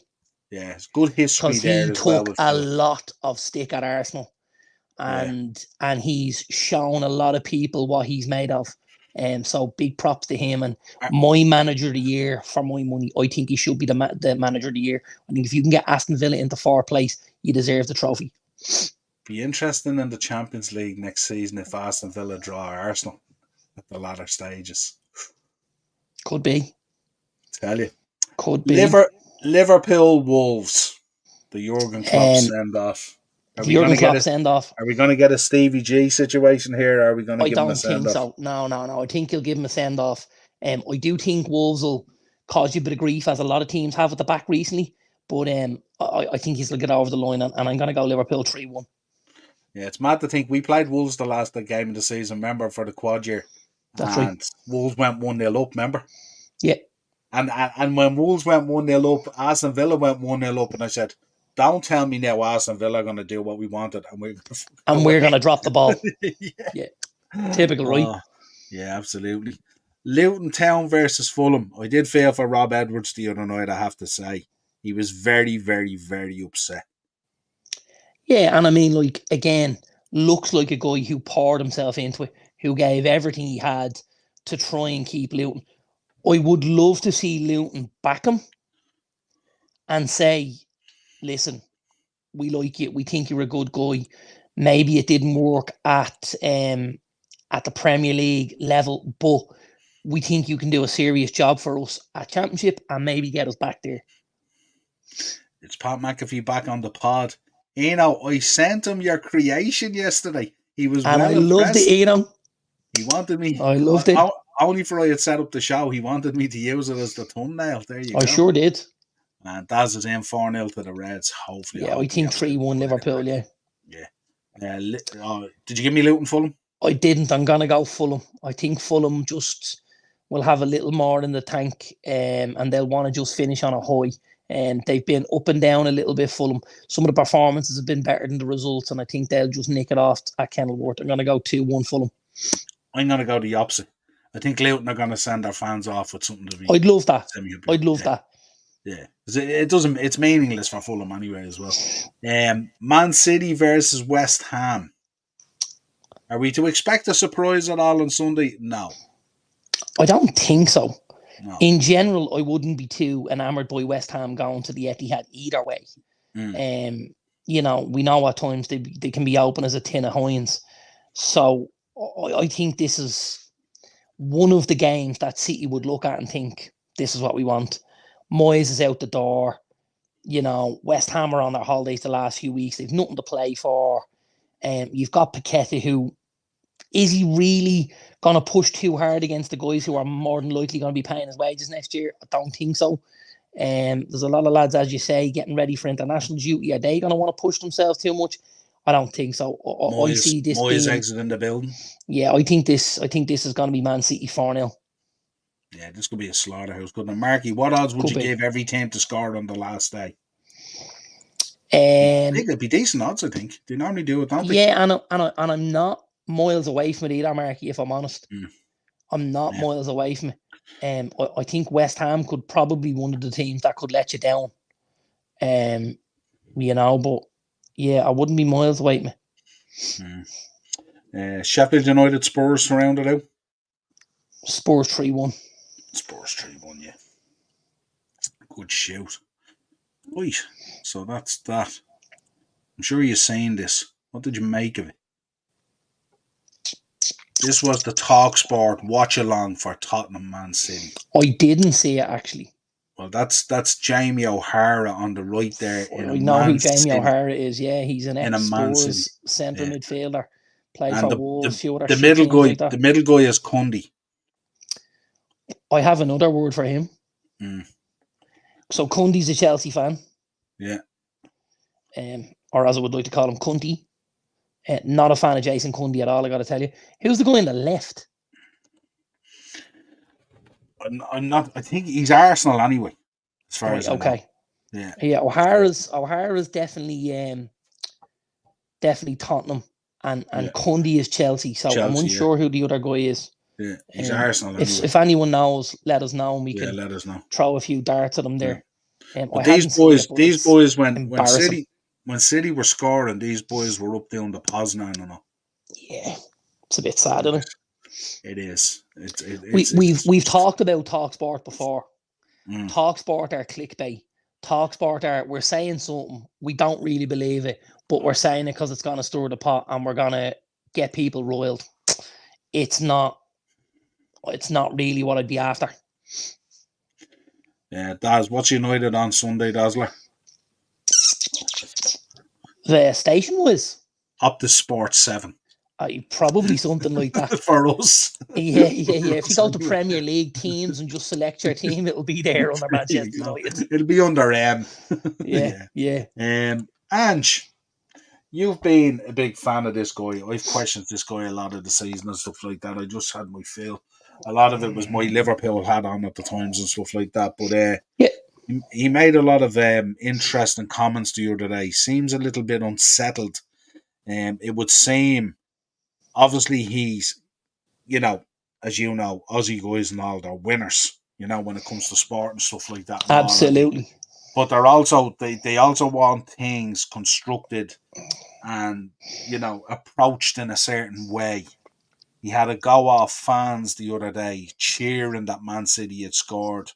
Yeah, it's good history there as well. Because he took a lot of stick at Arsenal, and he's shown a lot of people what he's made of. So big props to him. And my manager of the year, for my money, I think he should be the manager of the year. I think if you can get Aston Villa into 4th place, you deserve the trophy. Be interesting in the Champions League next season if Aston Villa draw Arsenal at the latter stages. Could be. Tell you. Could be. Liverpool Wolves. The Jurgen Klopp send off. The Jurgen Klopp send off. Are we going to get a Stevie G situation here? Or are we going to give him a send off? I don't think so. No. I think he'll give him a send off. I do think Wolves will cause you a bit of grief, as a lot of teams have at the back recently. But I think he's going to get over the line, and I'm going to go Liverpool 3-1. Yeah, it's mad to think we played Wolves the last game of the season, remember, for the quad year. That's right. Wolves went 1-0 up, remember? Yeah. And when Wolves went 1-0 up, Aston Villa went 1-0 up, and I said, don't tell me now Aston Villa are going to do what we wanted, and we're going to drop the ball. Yeah. Typical, right? Yeah, absolutely. Luton Town versus Fulham. I did feel for Rob Edwards the other night, I have to say. He was very, very, very upset. Yeah, and I mean, like, again, looks like a guy who poured himself into it, who gave everything he had to try and keep Luton. I would love to see Luton back him and say, listen, we like you, we think you're a good guy. Maybe it didn't work at the Premier League level, but we think you can do a serious job for us at Championship and maybe get us back there. It's Pat McAfee back on the pod. I sent him your creation yesterday. He was and well I loved it, He wanted me. I loved it. Only for I had set up the show, he wanted me to use it as the thumbnail. There you go. I sure did. And Daz is in 4-0 to the Reds, hopefully. Yeah, I think 3-1 Liverpool, yeah. Yeah. Did you give me Luton Fulham? I didn't. I'm going to go Fulham. I think Fulham just will have a little more in the tank, and they'll want to just finish on a high. And they've been up and down a little bit, Fulham. Some of the performances have been better than the results, and I think they'll just nick it off at Kenilworth. I'm going to go 2-1 Fulham. I'm going to go the opposite. I think Luton are going to send their fans off with something to be. I'd love that. That. Yeah, it doesn't. It's meaningless for Fulham anyway as well. Man City versus West Ham. Are we to expect a surprise at all on Sunday? No. I don't think so. No. In general, I wouldn't be too enamoured by West Ham going to the Etihad either way. We know at times they can be open as a tin of Heinz. So I think this is one of the games that City would look at and think, this is what we want. Moyes is out the door. West Ham are on their holidays the last few weeks. They've nothing to play for. You've got Paqueta, who is he really going to push too hard against the guys who are more than likely going to be paying his wages next year? I don't think so. There's a lot of lads, as you say, getting ready for international duty. Are they going to want to push themselves too much? I don't think so. I see this Moyes exiting the building. Yeah, I think this is going to be Man City 4-0. Yeah, this could be a slaughterhouse. Good. Marky, what odds would you give every team to score on the last day? I think it'd be decent odds, I think. They normally do it, don't they? Yeah, and I'm not miles away from it either, Marky, if I'm honest. I'm not miles away from it. I think West Ham could probably be one of the teams that could let you down. But yeah, I wouldn't be miles away from it. Sheffield United Spurs surrounded out. Spurs 3-1. Spurs 3-1, yeah. Good shout. Right, so that's that. I'm sure you've seen this. What did you make of it? This was the TalkSport watch-along for Tottenham Man City. I didn't see it, actually. Well, that's Jamie O'Hara on the right there. I know who Jamie O'Hara is, yeah. He's an ex-Spurs centre midfielder. Played for Wolves, the middle guy. The middle guy is Cundy. I have another word for him. So Cundy's a Chelsea fan. Yeah. or as I would like to call him, Cunty. Not a fan of Jason Cundy at all, I got to tell you. Who's the guy on the left? I'm not. I think he's Arsenal anyway, as far Right, as I know. okay. Yeah, O'Hara's definitely Tottenham, and Cundy is Chelsea. So Chelsea, I'm unsure who the other guy is. Yeah, he's Arsenal anyway. If anyone knows, let us know, and we can let us know. Throw a few darts at them there. But these boys, when City were scoring, these boys were up doing the Poznan and all. Yeah, it's a bit sad, isn't it? It is. We've talked about TalkSport before. TalkSport are clickbait. TalkSport are, we're saying something, we don't really believe it, but we're saying it because it's going to stir the pot and we're going to get people roiled. It's not really what I'd be after. Yeah, Daz, what's United on Sunday, Dazzler? The station was Optus Sports 7. Probably something like that. For us. Yeah. If you go to Premier League teams and just select your team, it'll be there under Manchester United. It'll be under M. Yeah. Ange, you've been a big fan of this guy. I've questioned this guy a lot of the season and stuff like that. I just had my feel. A lot of it was my Liverpool hat on at the times and stuff like that. But he made a lot of interesting comments the other day. Seems a little bit unsettled. It would seem, obviously he's, as you know, Aussie guys and all, they're winners, when it comes to sport and stuff like that. Absolutely. But they're also, they also want things constructed and, approached in a certain way. He had a go off fans the other day cheering that Man City had scored.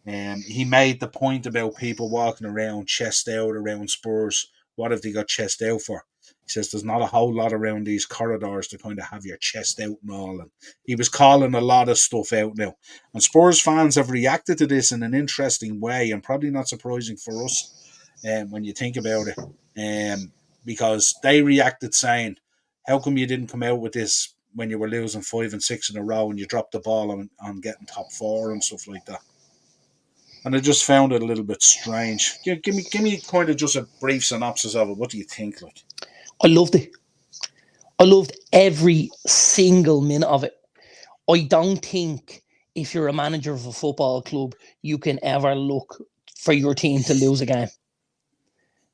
He made the point about people walking around chest out around Spurs. What have they got chest out for? He says there's not a whole lot around these corridors to kind of have your chest out and all. And he was calling a lot of stuff out now. And Spurs fans have reacted to this in an interesting way, and probably not surprising for us when you think about it. Because they reacted saying, how come you didn't come out with this when you were losing 5 and 6 in a row and you dropped the ball on getting top 4 and stuff like that? And I just found it a little bit strange. Give me kind of just a brief synopsis of it. What do you think? Like, I loved it. I loved every single minute of it. I don't think if you're a manager of a football club, you can ever look for your team to lose a game.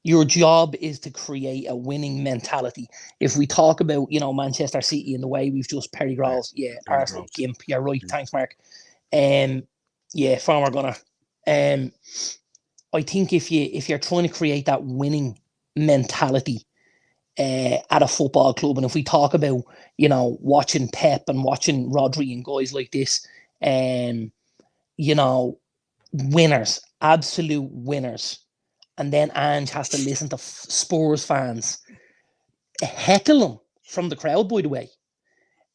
Your job is to create a winning mentality. If we talk about, Manchester City and the way we've just Perry Groves, Arsenal, Gimp, you're right, thanks, Mark. Former gunner. I think if you're trying to create that winning mentality at a football club, and if we talk about, watching Pep and watching Rodri and guys like this, winners, absolute winners. And then Ange has to listen to Spurs fans heckle him from the crowd, by the way,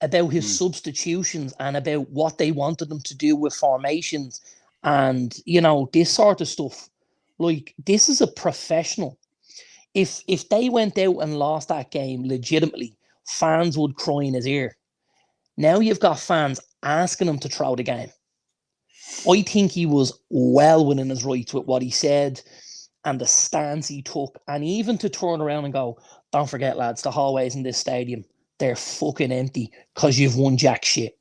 about his substitutions and about what they wanted them to do with formations and, this sort of stuff. Like, this is a professional. If they went out and lost that game legitimately, fans would cry in his ear. Now you've got fans asking him to throw the game. I think he was well within his rights with what he said and the stance he took, and even to turn around and go, don't forget, lads, the hallways in this stadium, they're fucking empty because you've won jack shit.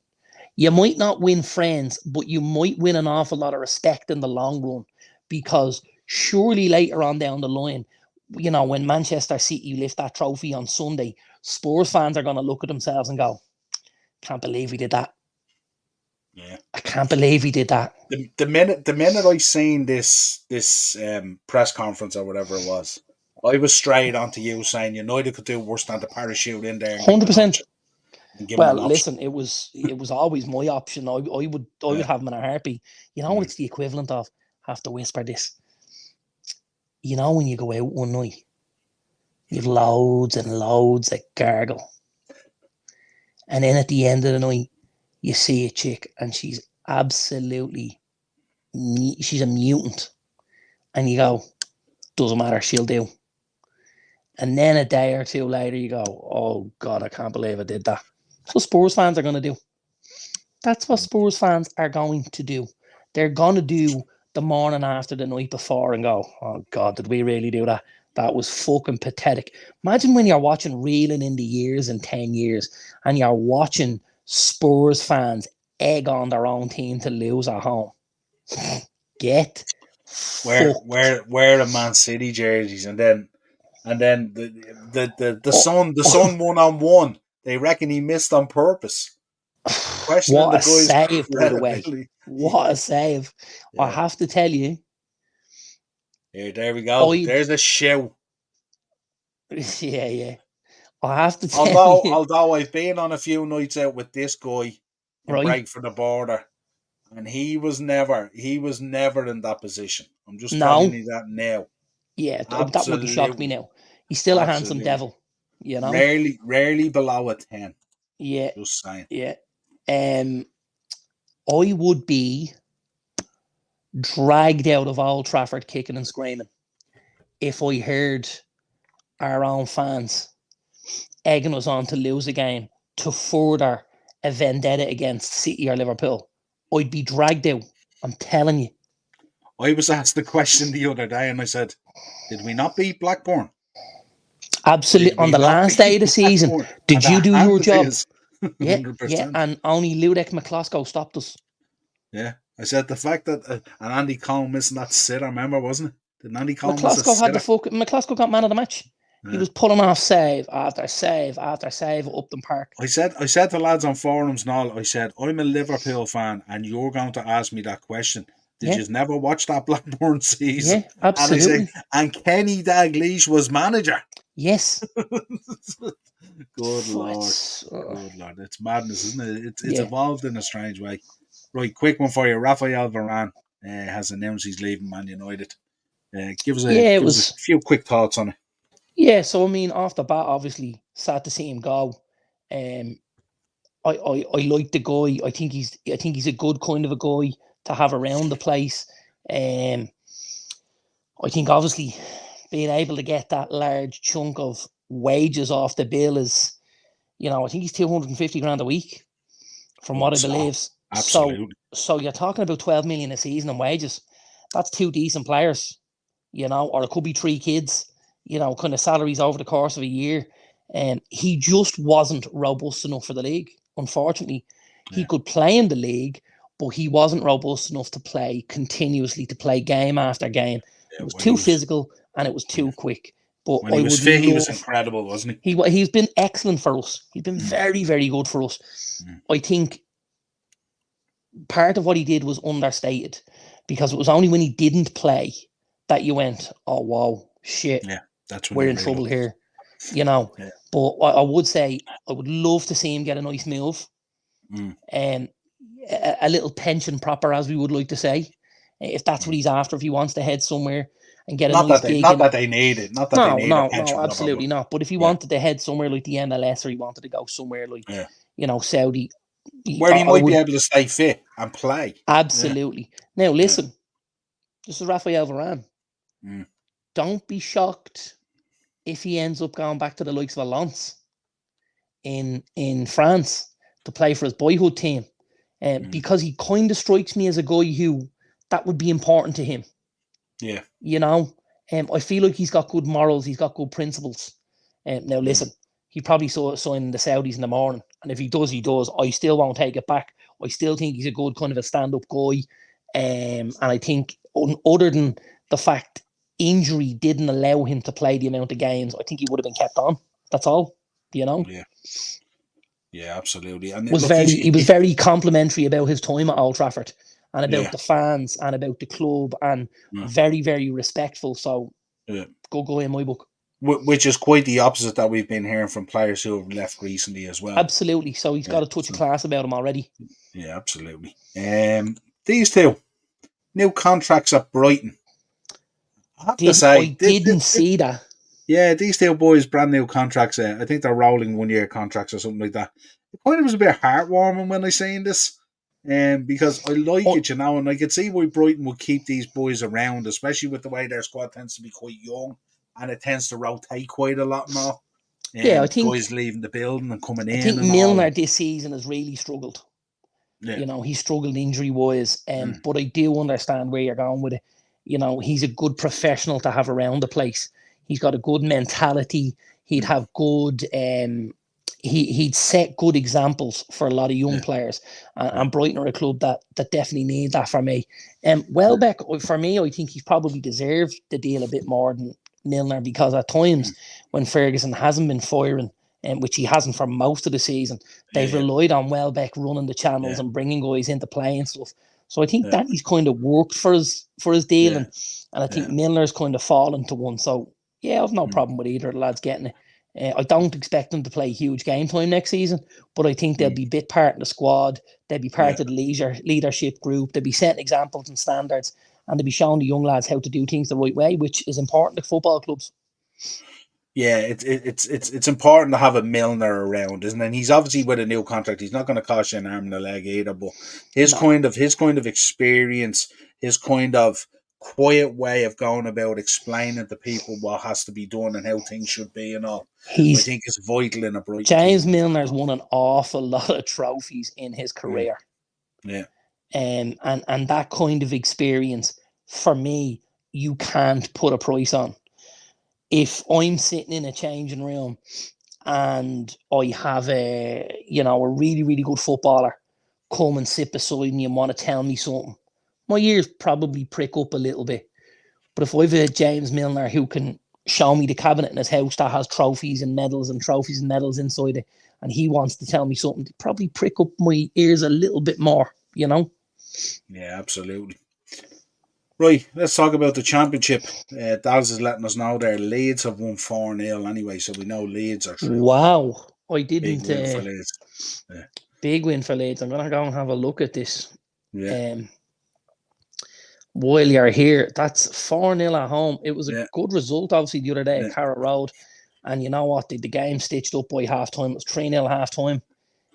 You might not win friends, but you might win an awful lot of respect in the long run, because surely later on down the line, when Manchester City lift that trophy on Sunday, Spurs fans are going to look at themselves and go, can't believe he did that. Yeah, I can't believe he did that. The minute I seen this press conference or whatever it was, I was straight onto you saying United could do worse than the parachute in there. 100%. Well, listen, it was always my option. I would have him in a heartbeat. It's the equivalent of, have to whisper this. When you go out one night, you've loads and loads of gargle, and then at the end of the night, you see a chick and she's absolutely, she's a mutant. And you go, doesn't matter, she'll do. And then a day or two later, you go, oh God, I can't believe I did that. That's what Spurs fans are going to do. That's what Spurs fans are going to do. They're going to do the morning after the night before and go, oh God, did we really do that? That was fucking pathetic. Imagine when you're watching reeling in the years and 10 years and you're watching Spurs fans egg on their own team to lose at home. Get fucked. Wear the Man City jerseys, and then the son 1-on-1. They reckon he missed on purpose. Questioning What a the guy's save, by the way. credibility. What a save. Yeah. I have to tell you. Here, there we go. There's a show. Yeah. I have to tell you. Although I've been on a few nights out with this guy in Right. Break for the Border, and he was never in that position. I'm just telling you that now. Yeah, that wouldn't shock me now. He's still a handsome devil, you know. Rarely below a 10. Yeah, just saying. Yeah, I would be dragged out of Old Trafford kicking and screaming if I heard our own fans egging us on to lose a game to further a vendetta against City or Liverpool. I'd be dragged out. I'm telling you. I was asked the question the other day, and I said, "Did we not beat Blackburn?" Absolutely. On the last day of the season, did you do your job? Yeah, 100%. And only Ludek McCloskey stopped us. Yeah, I said the fact that and Andy Cole missing that sitter, remember, wasn't it? Did Andy Cole miss a sitter? McCloskey got man of the match. Yeah. He was pulling off save after save after save at Upton Park. I said to lads on forums, Niall, I said, I'm a Liverpool fan, and you're going to ask me that question. Did you never watch that Blackburn season? Yeah, absolutely. And I said, and Kenny Dalglish was manager. Yes. Good Lord. It's madness, isn't it? It's evolved in a strange way. Right, quick one for you. Rafael Varane has announced he's leaving Man United. Give us a few quick thoughts on it. Yeah, so I mean, off the bat, obviously, sad to see him go. I like the guy. I think he's a good kind of a guy to have around the place. I think obviously being able to get that large chunk of wages off the bill is, I think he's 250 grand a week, from what I believe. Absolutely. So you're talking about 12 million a season in wages. That's two decent players, or it could be three kids. Kind of salaries over the course of a year. And he just wasn't robust enough for the league. Unfortunately, he could play in the league, but he wasn't robust enough to play continuously, to play game after game. It was too physical and it was too quick. But when he was fit, he was incredible, wasn't he? He's been excellent for us. He's been very, very good for us. I think part of what he did was understated, because it was only when he didn't play that you went, oh, wow, shit. Yeah. That's when we're in trouble here, But I would say I would love to see him get a nice move, and a little pension proper, as we would like to say, if that's what he's after. If he wants to head somewhere and get a nice gig, not that they need it. Not that they need a pension, absolutely not. But if he wanted to head somewhere like the MLS, or he wanted to go somewhere like Saudi, where he might be able to stay fit and play. Absolutely. Now listen, this is Rafael Varane. Don't be shocked if he ends up going back to the likes of Lens in France to play for his boyhood team, because he kind of strikes me as a guy who that would be important to him. Yeah. I feel like he's got good morals, he's got good principles. Now listen, he probably saw signing the Saudis in the morning, and if he does, he does. I still won't take it back. I still think he's a good kind of a stand-up guy, and I think other than the fact injury didn't allow him to play the amount of games, I think he would have been kept on. That's all, Yeah, absolutely. And he was very complimentary about his time at Old Trafford and about the fans and about the club, and very, very respectful. So, good guy in my book. Which is quite the opposite that we've been hearing from players who have left recently as well. Absolutely. So he's got a touch of class about him already. Yeah, absolutely. These two new contracts at Brighton. I didn't see that. Yeah, these two boys, brand new contracts. I think they're rolling 1-year contracts or something like that. It kind of was a bit heartwarming when I seen this, because I like it, and I could see why Brighton would keep these boys around, especially with the way their squad tends to be quite young, and it tends to rotate quite a lot now. I think guys leaving the building and coming in. I think Milner this season has really struggled. Yeah. He struggled injury-wise, but I do understand where you're going with it. He's a good professional to have around the place. He's got a good mentality. He'd have good. He'd set good examples for a lot of young players, and Brighton are a club that definitely need that for me. Welbeck, for me, I think he's probably deserved the deal a bit more than Milner, because at times when Ferguson hasn't been firing, which he hasn't for most of the season, they've relied on Welbeck running the channels and bringing guys into play and stuff. So I think that he's kind of worked for his deal, and I think Milner's kind of fallen to one. So yeah, I've no problem with either of the lads getting it. I don't expect them to play huge game time next season, but I think they'll be bit part of the squad. They'll be part of the leadership group. They'll be setting examples and standards, and they'll be showing the young lads how to do things the right way, which is important to football clubs. Yeah, it's important to have a Milner around, isn't it? And he's obviously with a new contract. He's not going to cost you an arm and a leg either. But his kind of experience, his kind of quiet way of going about explaining to people what has to be done and how things should be and all, I think is vital in a Brighton James team. Milner's won an awful lot of trophies in his career. And that kind of experience, for me, you can't put a price on. If I'm sitting in a changing room and I have a really, really good footballer come and sit beside me and want to tell me something, my ears probably prick up a little bit. But if I've a James Milner who can show me the cabinet in his house that has trophies and medals inside it, and he wants to tell me something, to probably prick up my ears a little bit more, Yeah, absolutely. Right, let's talk about the championship. Daz is letting us know there. Leeds have won 4-0 anyway, so we know Leeds are through. Wow. I didn't. Big win for Leeds. Big win for Leeds. I'm going to go and have a look at this. Yeah. While you're here, that's 4-0 at home. It was a good result, obviously, the other day at Carrow Road. And you know what? The game stitched up by half-time. It was 3-0 half-time.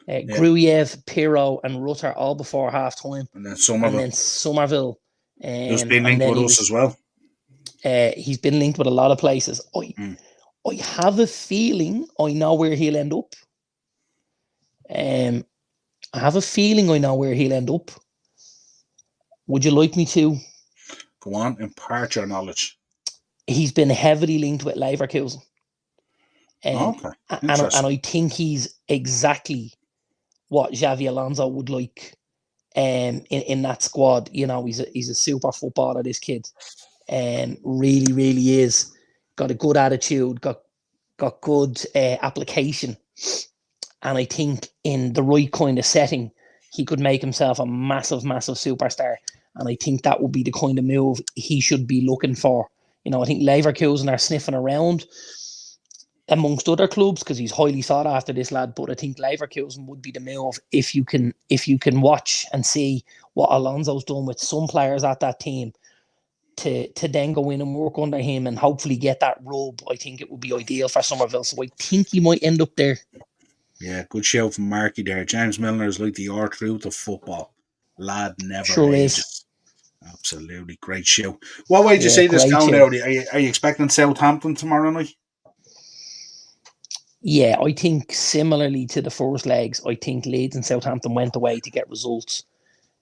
Gruyev, Pirro, and Rutter all before half-time. And then Somerville. Who's been linked with us as well. He's been linked with a lot of places. I have a feeling I know where he'll end up. Would you like me to? Go on, impart your knowledge. He's been heavily linked with Leverkusen. Okay. And I think he's exactly what Xavi Alonso would like in that squad. You know, he's a super footballer, this kid. Really, really is. Got a good attitude, got good application. And I think in the right kind of setting, he could make himself a massive, massive superstar. And I think that would be the kind of move he should be looking for. You know, I think Leverkusen are sniffing around amongst other clubs because he's highly sought after, this lad. But I think Leverkusen would be the move if you can watch and see what Alonso's done with some players at that team to then go in and work under him and hopefully get that rub. I think it would be ideal for Somerville. So I think he might end up there. Yeah, good show from Marky there. James Milner is like the R-Truth of football. Lad never sure ages. Is. Absolutely great show. What way do you see this going out? Are you expecting Southampton tomorrow night? Yeah, I think similarly to the first legs, I think Leeds and Southampton went away to get results.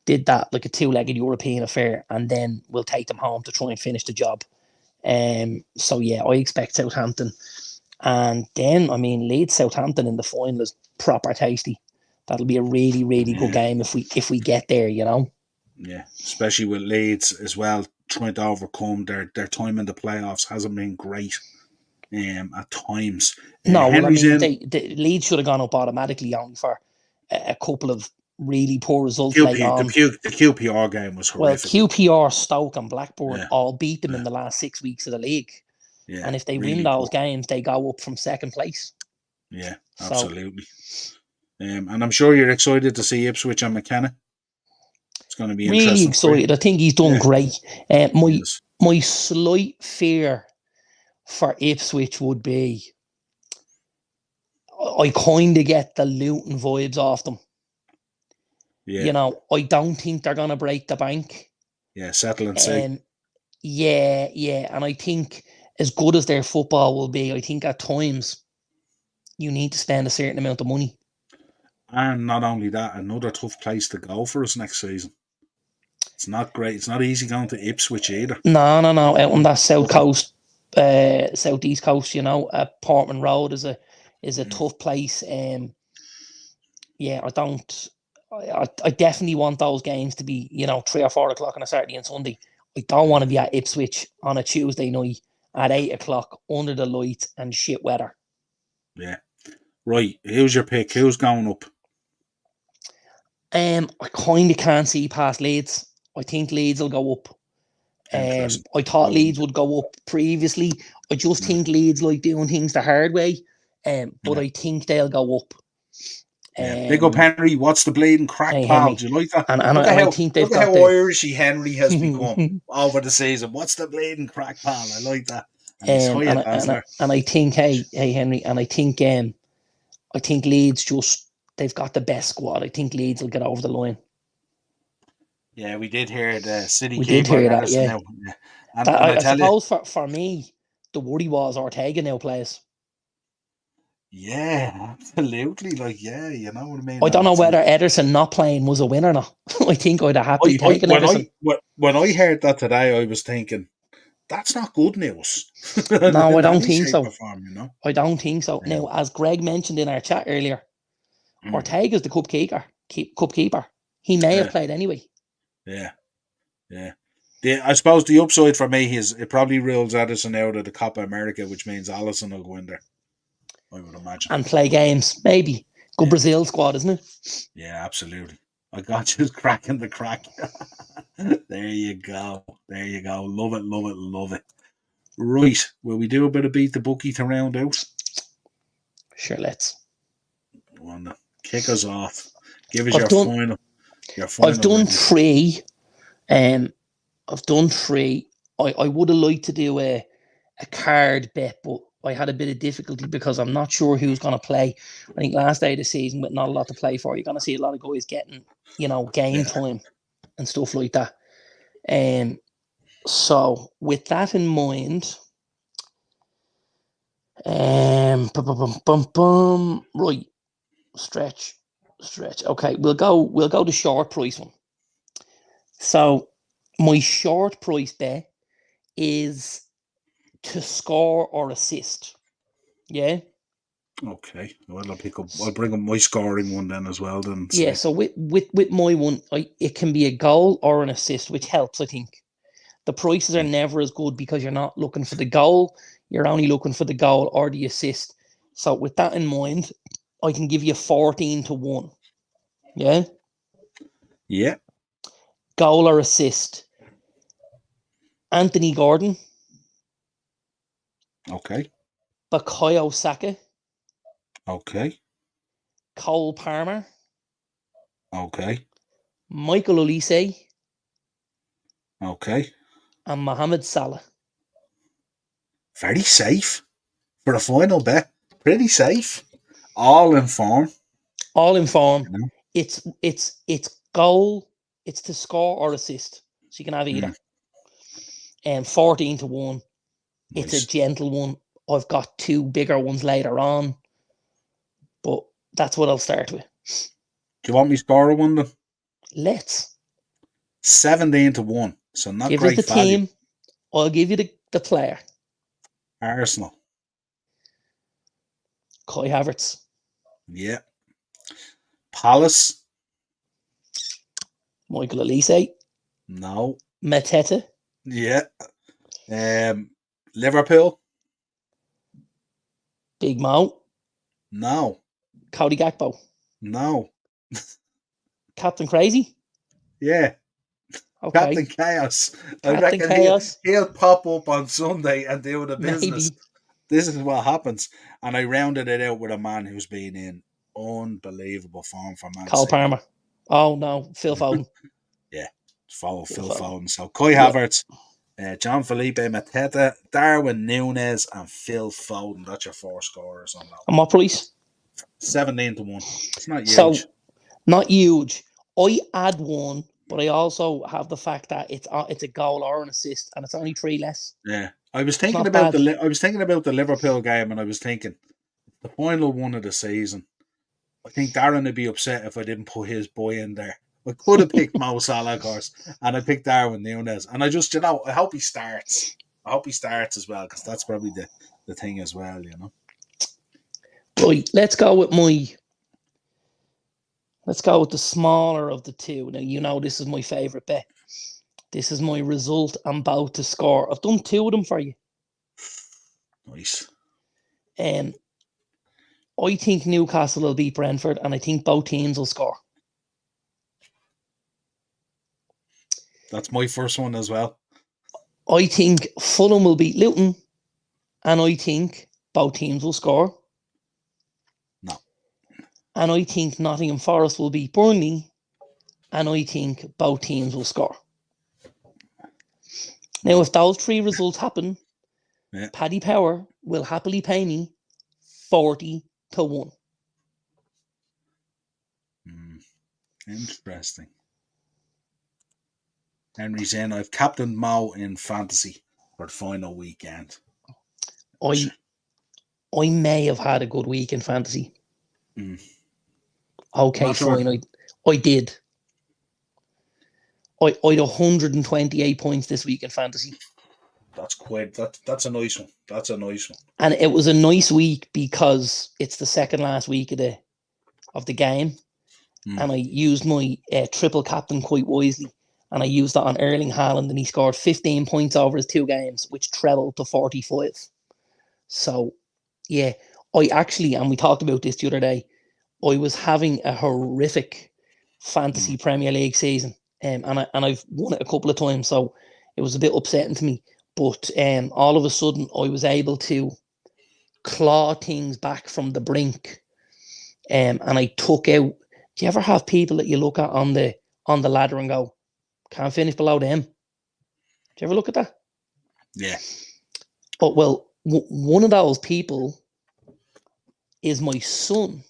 Did that like a two-legged European affair, and then we'll take them home to try and finish the job. So yeah, I expect Southampton. And then, I mean, Leeds Southampton in the final is proper tasty. That'll be a really, really good game if we get there, you know. Yeah, especially with Leeds as well, trying to overcome their time in the playoffs hasn't been great at times. No, well, I mean, the Leeds should have gone up automatically only for a couple of really poor results late on. The QPR game was horrific. Well, QPR, Stoke and Blackburn all beat them in the last 6 weeks of the league. Yeah, and if they really win those games, they go up from second place. Yeah, absolutely. And I'm sure you're excited to see Ipswich and McKenna. It's going to be really interesting. Excited. I think he's done great. My slight fear for Ipswich would be I kind of get the Luton vibes off them. Yeah. You know, I don't think they're going to break the bank. Yeah, settle and see. Yeah. And I think as good as their football will be, I think at times you need to spend a certain amount of money. And not only that, another tough place to go for us next season. It's not great. It's not easy going to Ipswich either. No. Out on that south coast. southeast coast. Portman Road is a tough place. I don't. I definitely want those games to be 3 or 4 o'clock on a Saturday and Sunday. I don't want to be at Ipswich on a Tuesday night at 8 o'clock under the lights and shit weather. Yeah. Right. Who's your pick? Who's going up? I kind of can't see past Leeds. I think Leeds will go up. I thought Leeds would go up previously. I just think Leeds like doing things the hard way. But I think they'll go up. Big up Henry. What's the bleeding crack, hey, pal? Henry. Do you like that? And I think they've got how Irishy Henry has become over the season. What's the bleeding crack, pal? I like that. And I think, hey Henry, and I think Leeds they've got the best squad. I think Leeds will get over the line. Yeah, we did hear the City. We did hear that, yeah. And I suppose for me, the worry was Ortega now plays. Yeah, absolutely. You know what I mean. I don't know whether Ederson not playing was a win or not. I think I'd have happily taken Ederson. When I heard that today, I was thinking, that's not good news. No, I don't think so. Form, I don't think so. Yeah. Now, as Greg mentioned in our chat earlier, Ortega's the cup keeper. He may have played anyway. Yeah. I suppose the upside for me is it probably rules Ederson out of the Copa America, which means Alisson will go in there. I would imagine. And play games, maybe. Good Brazil squad, isn't it? Yeah, absolutely. I got you cracking the crack. There you go. Love it. Right. Will we do a bit of beat the bookie to round out? Sure, let's. Want to kick us off. Give us your final. I've done three. I've done three. I would have liked to do a card bet, but I had a bit of difficulty because I'm not sure who's going to play. I think last day of the season with not a lot to play for, you're going to see a lot of guys getting, game time and stuff like that. So with that in mind, right, stretch. Okay, we'll go the short price one. So my short price bet is to score or assist. Yeah. Okay. Well, I'll bring up my scoring one then as well. Then. Yeah. So with my one, it can be a goal or an assist, which helps. I think the prices are never as good because you're not looking for the goal. You're only looking for the goal or the assist. So with that in mind, I can give you 14-1. Yeah. Yeah. Goal or assist. Anthony Gordon. Okay. Bukayo Saka. Okay. Cole Palmer. Okay. Michael Olise. Okay. And Mohamed Salah. Very safe for a final bet. Pretty safe. All in form. It's goal. It's to score or assist. So you can have either. 14-1. Nice. It's a gentle one. I've got two bigger ones later on, but that's what I'll start with. Do you want me to score one then? Let's. 17-1. So not give great us the value. Team. I'll give you the player. Arsenal. Kai Havertz. Yeah. Palace. Michael Olise. No. Mateta. Yeah. Liverpool. Big Mo. No. Cody Gakpo. No. Captain Crazy. Yeah. Okay. Captain Chaos. I reckon Chaos. He'll pop up on Sunday and do the business. Maybe. This is what happens. And I rounded it out with a man who's been in unbelievable form for Man City. Cole Palmer. Oh, no. Phil Foden. Yeah. Phil Foden. So Kai Havertz, John Felipe Mateta, Darwin Núñez, and Phil Foden. That's your 4 scorers on that. And what price? 17-1. It's not huge. So, not huge. I add one, but I also have the fact that it's a goal or an assist, and it's only 3 less. Yeah, I was thinking about the Liverpool game, and I was thinking the final one of the season. I think Darren would be upset if I didn't put his boy in there. I could have picked Mo Salah, of course, and I picked Darwin Núñez, and I just, I hope he starts. I hope he starts as well, because that's probably the thing as well, you know. Right, let's go with the smaller of the two. Now, you know this is my favourite bet. This is my result I'm about to score. I've done two of them for you. Nice. I think Newcastle will beat Brentford, and I think both teams will score. That's my first one as well. I think Fulham will beat Luton, and I think both teams will score. No. And I think Nottingham Forest will beat Burnley, and I think both teams will score. Now, if those three results happen, Paddy Power will happily pay me 40-1. Interesting. Henry's in. I've captained Mo in fantasy for the final weekend. I may have had a good week in fantasy. Okay, fine. I did. I had 128 points this week in fantasy. That's a nice one. That's a nice one. And it was a nice week because it's the second last week of the game. And I used my triple captain quite wisely. And I used that on Erling Haaland, and he scored 15 points over his 2 games, which trebled to 45. So, yeah, I actually, and we talked about this the other day, I was having a horrific fantasy Premier League season. And I've won it a couple of times, so it was a bit upsetting to me. But all of a sudden, I was able to claw things back from the brink. And I took out. Do you ever have people that you look at on the ladder and go, can't finish below them? Do you ever look at that? Yeah. Oh, well, one of those people is my son.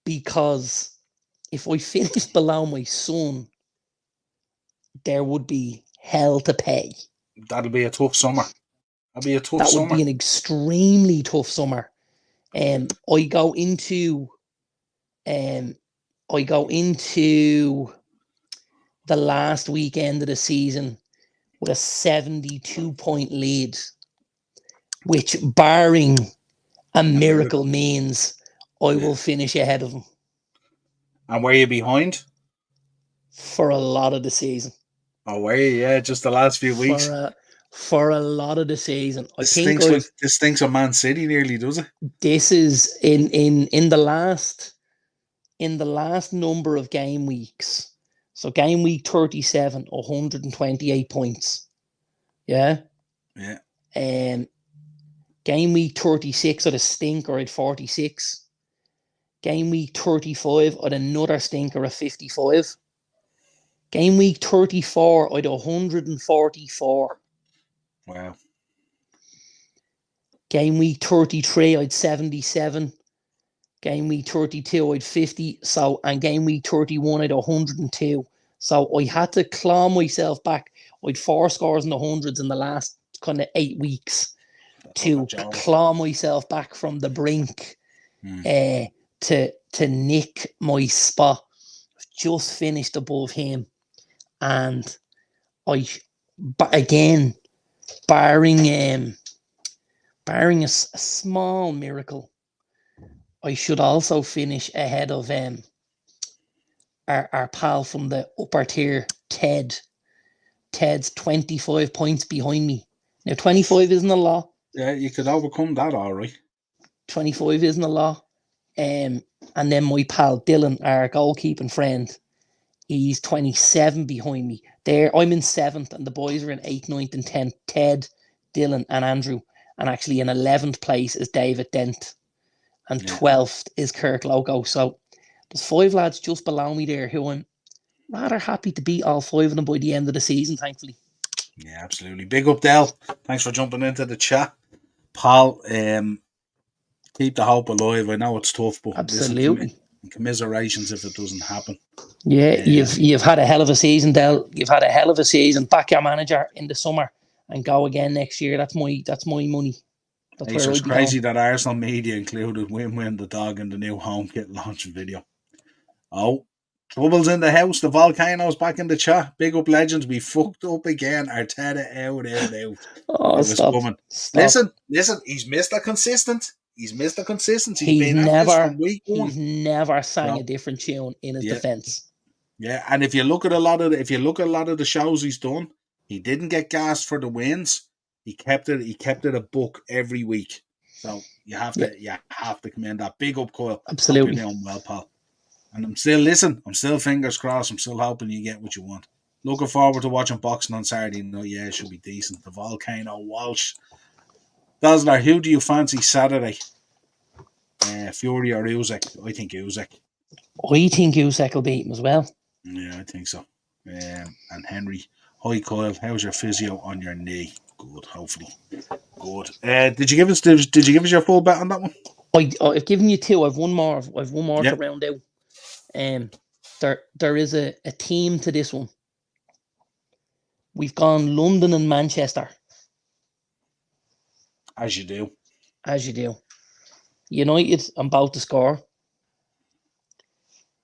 Because if I finished below my son, there would be hell to pay. That'll be a tough summer. That would be an extremely tough summer. I go into the last weekend of the season with a 72-point lead, which, barring a miracle, means I will finish ahead of him. And were you behind? For a lot of the season. Oh, were you? Yeah, just the last few weeks. For a lot of the season. This stinks of Man City nearly, does it? This is in the last number of game weeks. So game week 37, 128 points. Yeah? Yeah. Game week 36 at a stinker at 46. Game week 35 at another stinker at 55. Game week 34 at 144. Wow. Game week 33 I'd 77. Game week 32 I'd 50. So, and game week 31 I'd 102. So I had to claw myself back. I'd 4 scores in the hundreds in the last kind of 8 weeks to claw myself back from the brink to nick my spot. I've just finished above him. And again, barring a small miracle, I should also finish ahead of our pal from the upper tier, Ted. Ted's 25 points behind me. Now, 25 isn't a lot. Yeah, you could overcome that, all right. 25 isn't a lot. And then my pal Dylan, our goalkeeping friend, he's 27 behind me. I'm in 7th, and the boys are in 8th, 9th, and 10th. Ted, Dylan, and Andrew. And actually in 11th place is David Dent. And 12th is Kirk Loco. So there's 5 lads just below me there who I'm rather happy to beat all 5 of them by the end of the season, thankfully. Yeah, absolutely. Big up, Del. Thanks for jumping into the chat. Paul, keep the hope alive. I know it's tough, but absolutely. Commiserations if it doesn't happen. Yeah, you've had a hell of a season, Del. You've had a hell of a season. Back your manager in the summer and go again next year. That's my money. It's crazy that Arsenal media included Win-Win the dog in the new home kit launch video. Oh, Trouble's in the house. The volcano's back in the chat. Big up, legends. We fucked up again. Arteta out. Oh, It was stop. coming. Stop. Listen. He's Mr. Consistent. He's Mr. Consistency. He's He's been at this never from week one. he's never sang So, a different tune in his yeah. defense. Yeah, and if you look at a lot of the shows he's done, he didn't get gassed for the wins. He kept it a book every week. So you have to commend that. Big up, Coyle. Absolutely. Hope you're doing well, pal. And I'm still fingers crossed. I'm still hoping you get what you want. Looking forward to watching boxing on Saturday night. Yeah, it should be decent. The Volcano Walsh. Dazzler, who do you fancy Saturday? Fury or Usyk? I think Usyk. I think Usyk will beat him as well. Yeah, I think so. And Henry, hi Coyle, how's your physio on your knee? Good, hopefully. Good. Did you give us your full bet on that one? I've given you two. I've one more. To round out. There is a theme to this one. We've gone London and Manchester. As you do. United, I'm about to score.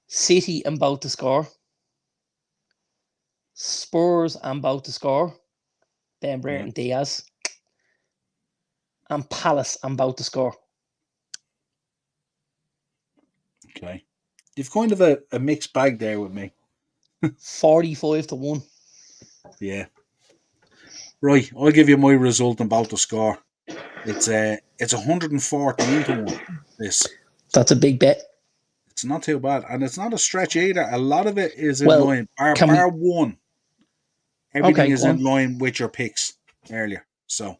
City, I'm about to score. Spurs, I'm about to score. Ben Brereton Diaz. And Palace, I'm about to score. Okay. You've kind of a mixed bag there with me. 45-1. Yeah. Right, I'll give you my result. I'm about to score. It's 114-1. This. That's a big bet. It's not too bad, and it's not a stretch either. A lot of it is in line. Bar one. Everything is in line with your picks earlier. So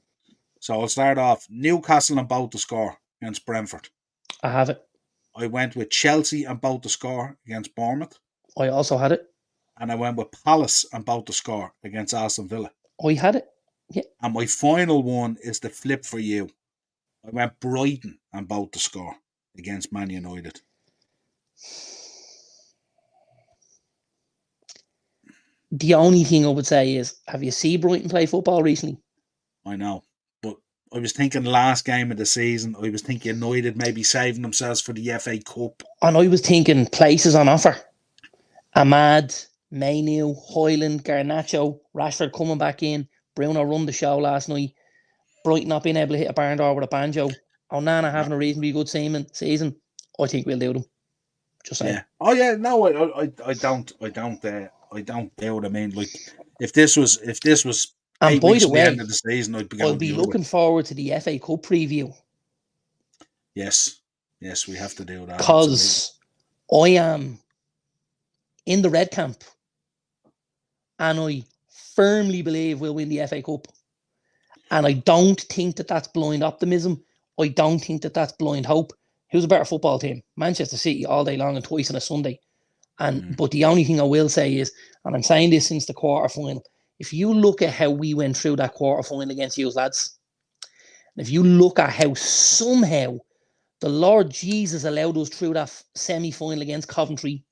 I'll start off. Newcastle about to score against Brentford. I have it. I went with Chelsea about to score against Bournemouth. I also had it. And I went with Palace about to score against Aston Villa. I had it. Yeah. And my final one is the flip for you. I went Brighton about to score against Man United. The only thing I would say is, have you seen Brighton play football recently? I know, but I was thinking last game of the season, I was thinking United maybe saving themselves for the FA Cup. And I was thinking places on offer. Ahmad, Mainu, Hoyland, Garnacho, Rashford coming back in. Bruno run the show last night. Brighton not being able to hit a barn door with a banjo. Onana having a reasonably good season. I think we'll do them. Just saying. Yeah. Oh yeah. No, I don't doubt. I mean, like if this was and 8 by weeks the way, the end of the season, I'll be looking forward to the FA Cup preview. Yes, we have to do that because I am in the red camp, and I firmly believe we'll win the FA Cup. And I don't think that that's blind optimism. I don't think that that's blind hope. Who's a better football team? Manchester City all day long and twice on a Sunday. But the only thing I will say is, and I'm saying this since the quarterfinal, if you look at how we went through that quarterfinal against you lads, and if you look at how somehow the Lord Jesus allowed us through that semi-final against Coventry,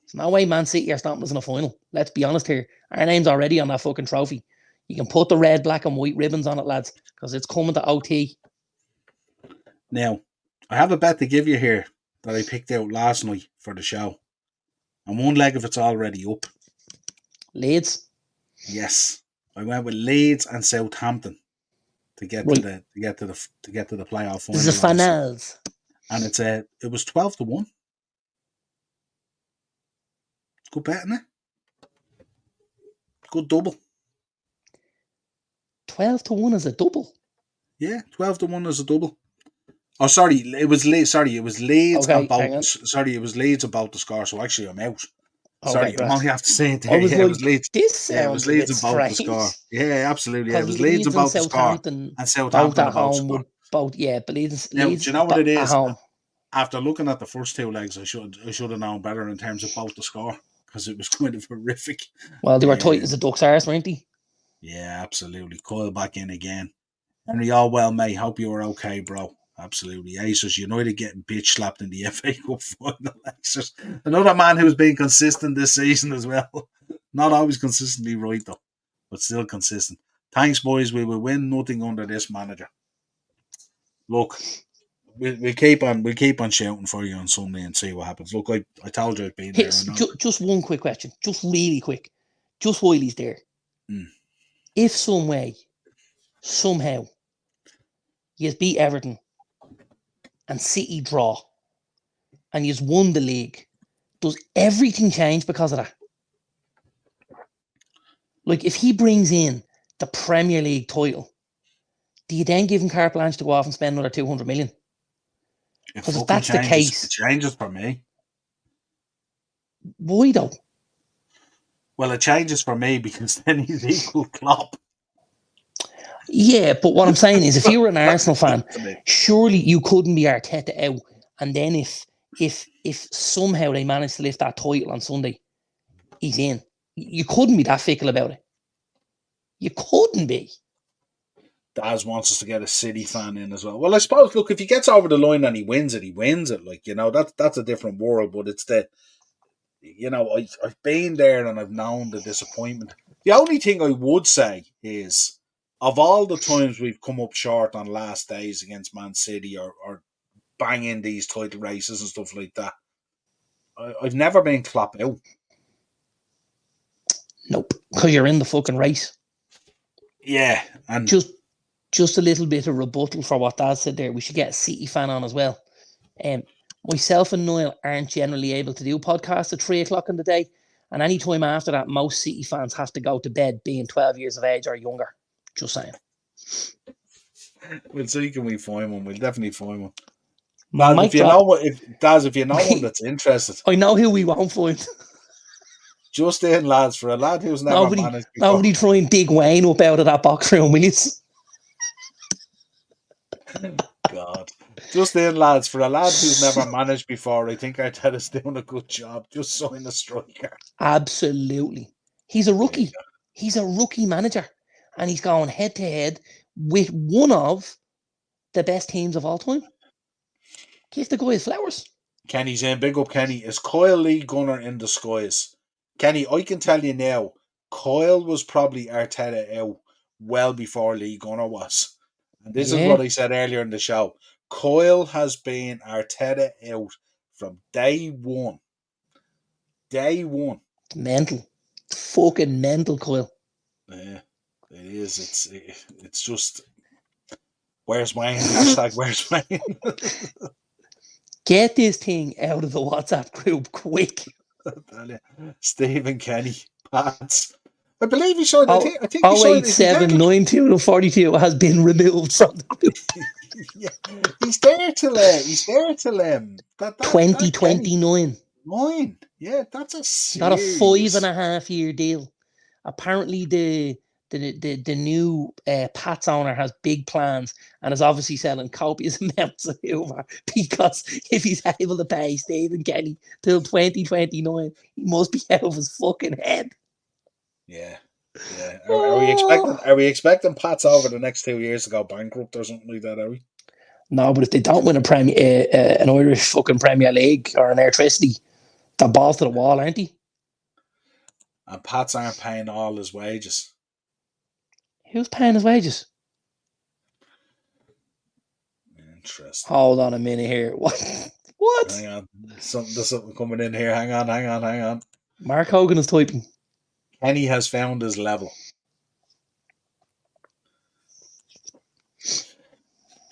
there's no way Man City are stopping us in a final. Let's be honest here. Our name's already on that fucking trophy. You can put the red, black and white ribbons on it, lads, because it's coming to OT. Now, I have a bet to give you here that I picked out last night for the show. And one leg of it's already up. Leeds? Yes. I went with Leeds and Southampton to get to the playoff final. The finals. And it was 12-1. Good bet, isn't it? Good double. 12-1 is a double. Yeah, 12-1 is a double. Oh, sorry, it was Leeds. It was Leeds about to score. So actually, I'm out. Sorry, I only have to say it there. It was Leeds. This sounds it was Leeds about to score. Yeah, absolutely. Yeah, it was Leeds about to score, and Southampton about to score. But Leeds. Now, do you know what it is? After looking at the first two legs, I should have known better in terms of about to score, because it was kind of horrific. Well, they were tight as a duck's arse, weren't they? Yeah, absolutely. Coyle back in again. Henry, all well, mate. Hope you were okay, bro. Absolutely. Aces United getting bitch slapped in the FA Cup final. Another man who's been consistent this season as well. Not always consistently right, though, but still consistent. Thanks, boys. We will win nothing under this manager. Look, we'll keep on shouting for you on Sunday and see what happens. Look, I told you I'd be there. Just one quick question, just really quick, just while he's there. If some way, somehow, you beat Everton and City draw, and you've won the league, does everything change because of that? Like, if he brings in the Premier League title, do you then give him carte blanche to go off and spend another 200 million? Because if that's the case, it changes for me. Why though? Well, it changes for me because then he's equal Klopp. Yeah, but what I'm saying is, if you were an Arsenal fan, surely you couldn't be Arteta out, and then if somehow they managed to lift that title on Sunday, he's in. You couldn't be that fickle about it. You couldn't be. Daz wants us to get a City fan in as well. Well, I suppose, look, if he gets over the line and he wins it, he wins it. Like, that's a different world, but it's the, I've been there and I've known the disappointment. The only thing I would say is, of all the times we've come up short on last days against Man City or banging these title races and stuff like that, I've never been Klopp out. Nope, because you're in the fucking race. Yeah, and just a little bit of rebuttal for what Dad said there. We should get a City fan on as well. Myself and Niall aren't generally able to do podcasts at 3 o'clock in the day, and any time after that, most City fans have to go to bed being 12 years of age or younger. Just saying. We'll see, can we find one? We'll definitely find one. Daz, if you know one that's interested, I know who we won't find. Just in, lads, for a lad who's never managed before. Nobody try and dig Wayne up out of that box room, will you? God. Just in, lads, for a lad who's never managed before, I think Arteta's doing a good job. Just sign a striker. Absolutely. He's a rookie. He's a rookie manager. And he's going head to head with one of the best teams of all time. Give the guy his flowers. Kenny's in. Big up, Kenny. Is Kyle Lee Gunner in disguise? Kenny, I can tell you now, Kyle was probably Arteta out well before Lee Gunner was. And this is what I said earlier in the show. Kyle has been Arteta out from day one. Day one. Mental. Fucking mental, Kyle. Yeah, it is. It's just, where's Wayne? Hashtag where's Wayne? Get this thing out of the WhatsApp group quick. Stephen Kenny, Pats. I believe he showed. I think he 0879242 has been removed from the group. Yeah, he's there till 2029. Yeah, that's a serious... Not a 5.5 year deal. Apparently, the new Pats owner has big plans and is obviously selling copious amounts of Hoover, because if he's able to pay Stephen Kenny till 2029, he must be out of his fucking head. Yeah. Are we expecting Pats over the next 2 years to go bankrupt or something like that? Are we? No, but if they don't win an Irish fucking Premier League or an electricity, they're balls to the wall, aren't they? And Pats aren't paying all his wages. Who's paying his wages? Interesting. Hold on a minute here. What? Hang on. There's something coming in here. Hang on. Mark Hogan is typing. Kenny has found his level.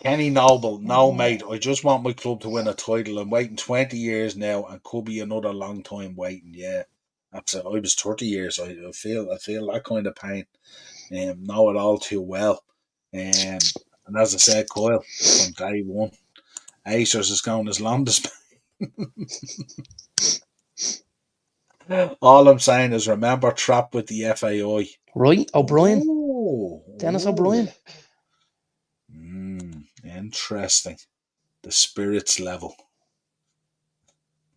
Kenny Noble, no mate, I just want my club to win a title. I'm waiting 20 years now and could be another long time waiting. Yeah, absolutely. I was 30 years. I feel that kind of pain. Know it all too well. And as I said, Kyle, from day one, Acers is going as long as all I'm saying is remember Trap with the FAI. Right, O'Brien. Dennis O'Brien. Interesting. The spirits level.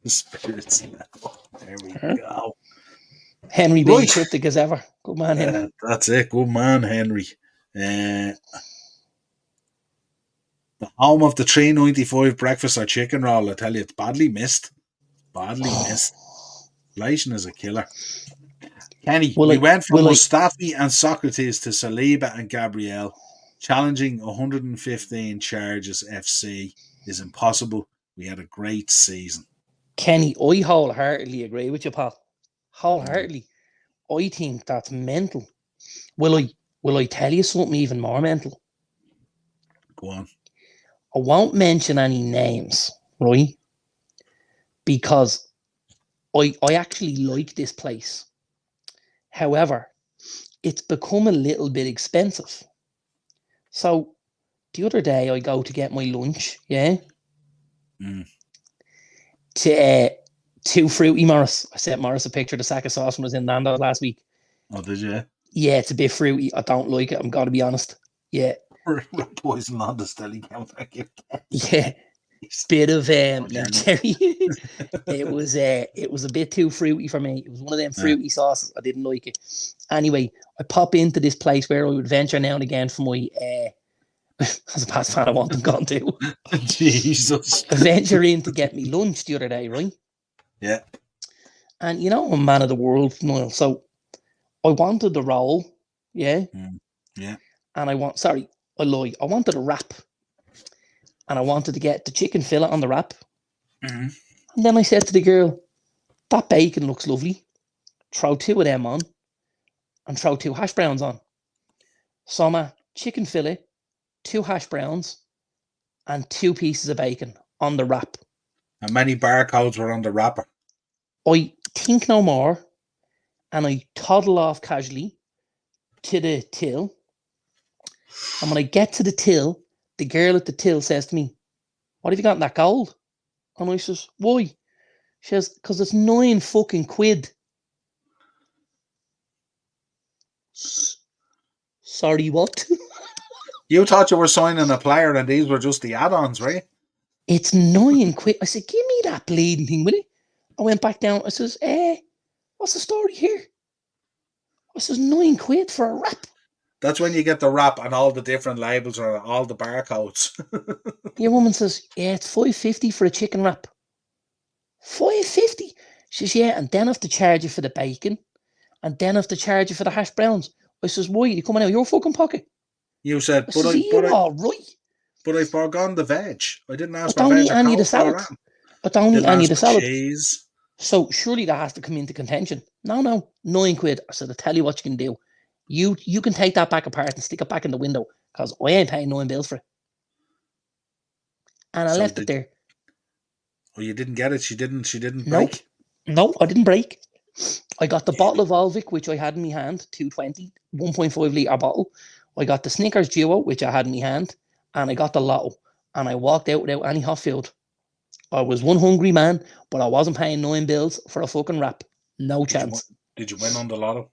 There we go. Henry being cryptic as ever. Good man, Henry. That's it. Good man, Henry. The home of the $3.95 breakfast or chicken roll, I tell you, it's badly missed. Inflation is a killer. Kenny, we went from Mustafi and Socrates to Saliba and Gabriel, challenging 115 charges FC. is impossible. We had a great season. Kenny, I wholeheartedly agree with you, pal. Wholeheartedly. I think that's mental. Will I tell you something even more mental? Go on. I won't mention any names, right? Because I actually like this place. However, it's become a little bit expensive. So the other day I go to get my lunch, yeah? To Fruity Morris. I sent Morris a picture of the sack of sauce when I was in Nando's last week. Oh, did you? Yeah, it's a bit fruity. I don't like it. I'm going to be honest. Yeah. Poison on the Stelly count. Yeah. Bit of no cherry. It was a bit too fruity for me. It was one of them fruity sauces. I didn't like it. Anyway, I pop into this place where I would venture now and again for my as a past fan I want them gone to. Jesus. I venture in to get me lunch the other day, right? Yeah. And you know, I'm a man of the world, Niall. So I wanted the roll, yeah. Yeah. And I lied. I wanted a wrap. And I wanted to get the chicken fillet on the wrap. Mm-hmm. And then I said to the girl, that bacon looks lovely. Throw 2 of them on and throw 2 hash browns on. So my chicken fillet, 2 hash browns, and 2 pieces of bacon on the wrap. How many barcodes were on the wrapper? I think no more. And I toddle off casually to the till. And when I get to the till, the girl at the till says to me, what have you got in that gold? And I says, why? She says, because it's 9 fucking quid. Sorry, what? You thought you were signing a player and these were just the add-ons, right? It's 9 quid. I said, give me that bleeding thing, will you? I went back down. I says, what's the story here? I says, 9 quid for a wrap. That's when you get the wrap and all the different labels or all the barcodes. The woman says, yeah, it's $5.50 for a chicken wrap. $5.50? She says, yeah, and then I have to charge you for the bacon, and then I have to charge you for the hash browns. I says, why? You coming out of your fucking pocket? You said, I says, all right? But I forgone the veg. I didn't ask I for don't veg eat or any of the cauliflower. salad. I don't eat any of the salad. Cheese. So surely that has to come into contention. No, 9 quid. I said, I'll tell you what you can do. You can take that back apart and stick it back in the window because I ain't paying 9 bills for it. And I left it there. Oh, you didn't get it? She didn't break? No, I didn't break. I got the bottle of Volvic, which I had in my hand, 220, 1.5 litre bottle. I got the Snickers Duo, which I had in my hand, and I got the Lotto. And I walked out without any hot food. I was one hungry man, but I wasn't paying 9 bills for a fucking wrap. No chance. Did you win on the Lotto?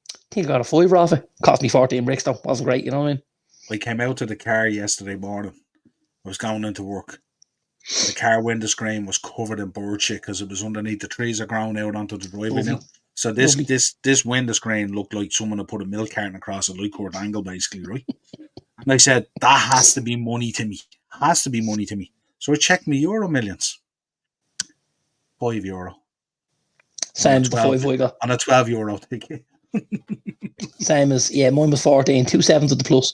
I think I got a 5 off it. Cost me 14 bricks though. Wasn't great, you know what I mean? I came out to the car yesterday morning. I was going into work. The car window screen was covered in bird shit because it was underneath the trees are growing out onto the driveway now. So this window screen looked like someone had put a milk carton across a Lycord angle, basically, right? And I said, that has to be money to me. Has to be money to me. So I checked my Euro Millions. €5. Same as the 5 I got. On a €12 ticket. Same as, mine was 14, 2 sevens at the plus.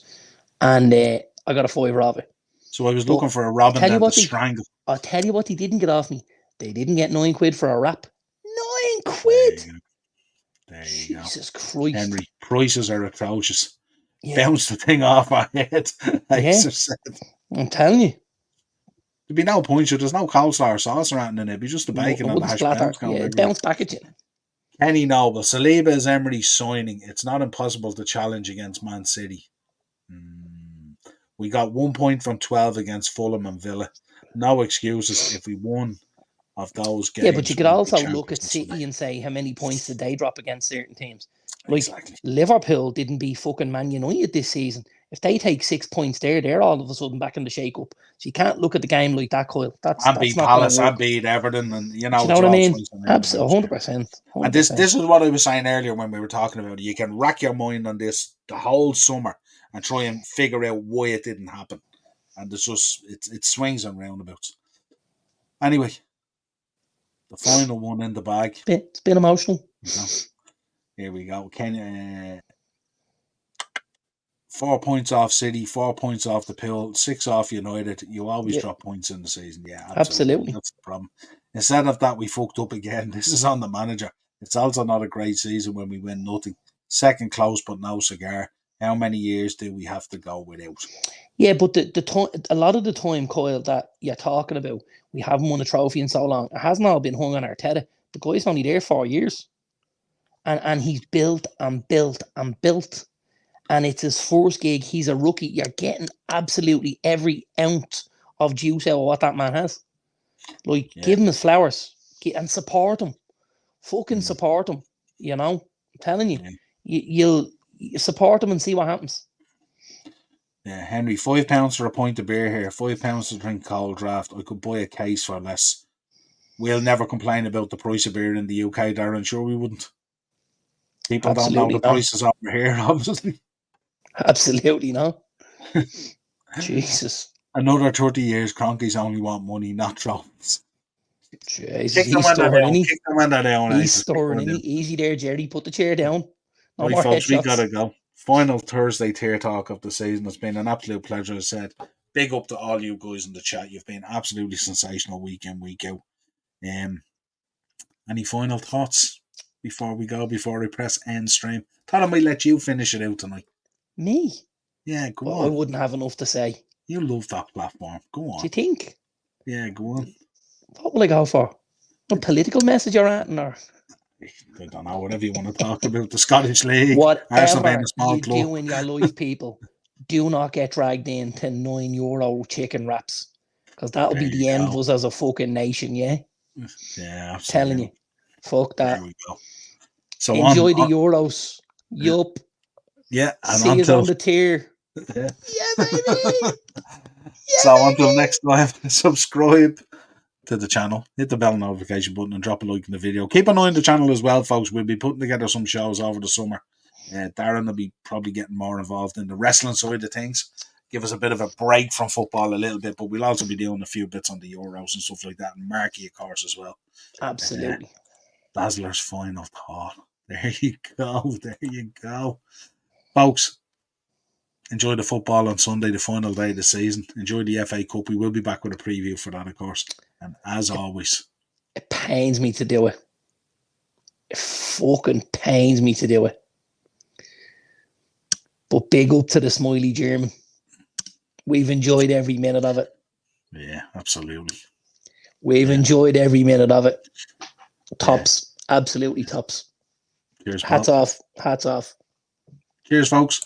And I got a 5 of it. So I was looking for a Robin then to strangle. I'll tell you what they didn't get off me. They didn't get 9 quid for a wrap. 9 quid! There you go. Jesus Christ. Henry, prices are atrocious. Yeah. Bounce the thing off my head. I'm telling you. There'd be no point. There's no coleslaw or sauce or anything in it. It'd be just the bacon and the hash browns going everywhere. Bounce back at you. Kenny Noble. Saliba is Emery's signing. It's not impossible to challenge against Man City. We got 1 point from 12 against Fulham and Villa. No excuses if we won of those games. Yeah, but you could also look at City and say how many points did they drop against certain teams. Like Liverpool didn't beat fucking Man United this season. If they take 6 points there, they're all of a sudden back in the shake-up. So you can't look at the game like that, Kyle. That's beat Palace, I beat Everton, and you know what I mean? Absolutely, 100%. And this is what I was saying earlier when we were talking about it. You can rack your mind on this the whole summer and try and figure out why it didn't happen. And it's just it swings and roundabouts. Anyway, the final one in the bag. It's been emotional. Here we go. 4 points off City, 4 points off the Pill, 6 off United. You always drop points in the season. Yeah, absolutely. That's the problem. Instead of that, we fucked up again. This is on the manager. It's also not a great season when we win nothing. Second close, but no cigar. How many years do we have to go without? Yeah, but the time, a lot of the time, Kyle, that you're talking about, we haven't won a trophy in so long. It hasn't all been hung on Arteta. The guy's only there 4 years. And he's built and built and built. And it's his first gig. He's a rookie. You're getting absolutely every ounce of juice out of what that man has. Like, give him his flowers and support him. Fucking support him. You know, I'm telling you, you'll support him and see what happens. Yeah, Henry, £5 for a pint of beer here, £5 to drink cold draft. I could buy a case for less. We'll never complain about the price of beer in the UK, Darren. Sure, we wouldn't. People don't know the prices over here, obviously. Absolutely not. Jesus. Another 30 years, Cronkies only want money, not trophies. Jesus, he's storing any. He's storing any. Easy there, Jerry. Put the chair down. No right, more folks, headshots. we gotta go. Final Thursday tier talk of the season. It's been an absolute pleasure, as I said. Big up to all you guys in the chat. You've been absolutely sensational week in, week out. Any final thoughts before we go, before we press end stream? Thought I might let you finish it out tonight. Me? Yeah, go on. I wouldn't have enough to say. You love that platform. Go on. Do you think? Yeah, go on. What will I go for? A political message you're at, or? I don't know, whatever you want to talk about. The Scottish League. Whatever you do in your life, people, do not get dragged into €9 chicken wraps. Because that'll be the end of us as a fucking nation, yeah? Yeah, absolutely. Telling you. Fuck that. There we go. So enjoy the Euros. Yup. Yeah. And see us on the tier. Yeah, baby. So until next time, subscribe to the channel, hit the bell notification button, and drop a like in the video. Keep an eye on the channel as well, folks. We'll be putting together some shows over the summer. Darren will be probably getting more involved in the wrestling side of things. Give us a bit of a break from football a little bit, but we'll also be doing a few bits on the Euros and stuff like that, and Marky, of course, as well. Absolutely. Dazzler's final thought. There you go. There you go. Folks, enjoy the football on Sunday, the final day of the season. Enjoy the FA Cup. We will be back with a preview for that, of course. And as always, it pains me to do it. It fucking pains me to do it. But big up to the smiley German. We've enjoyed every minute of it. Yeah, absolutely. We've enjoyed every minute of it. Tops. Absolutely tops. Cheers, hats off. Hats off. Cheers, folks.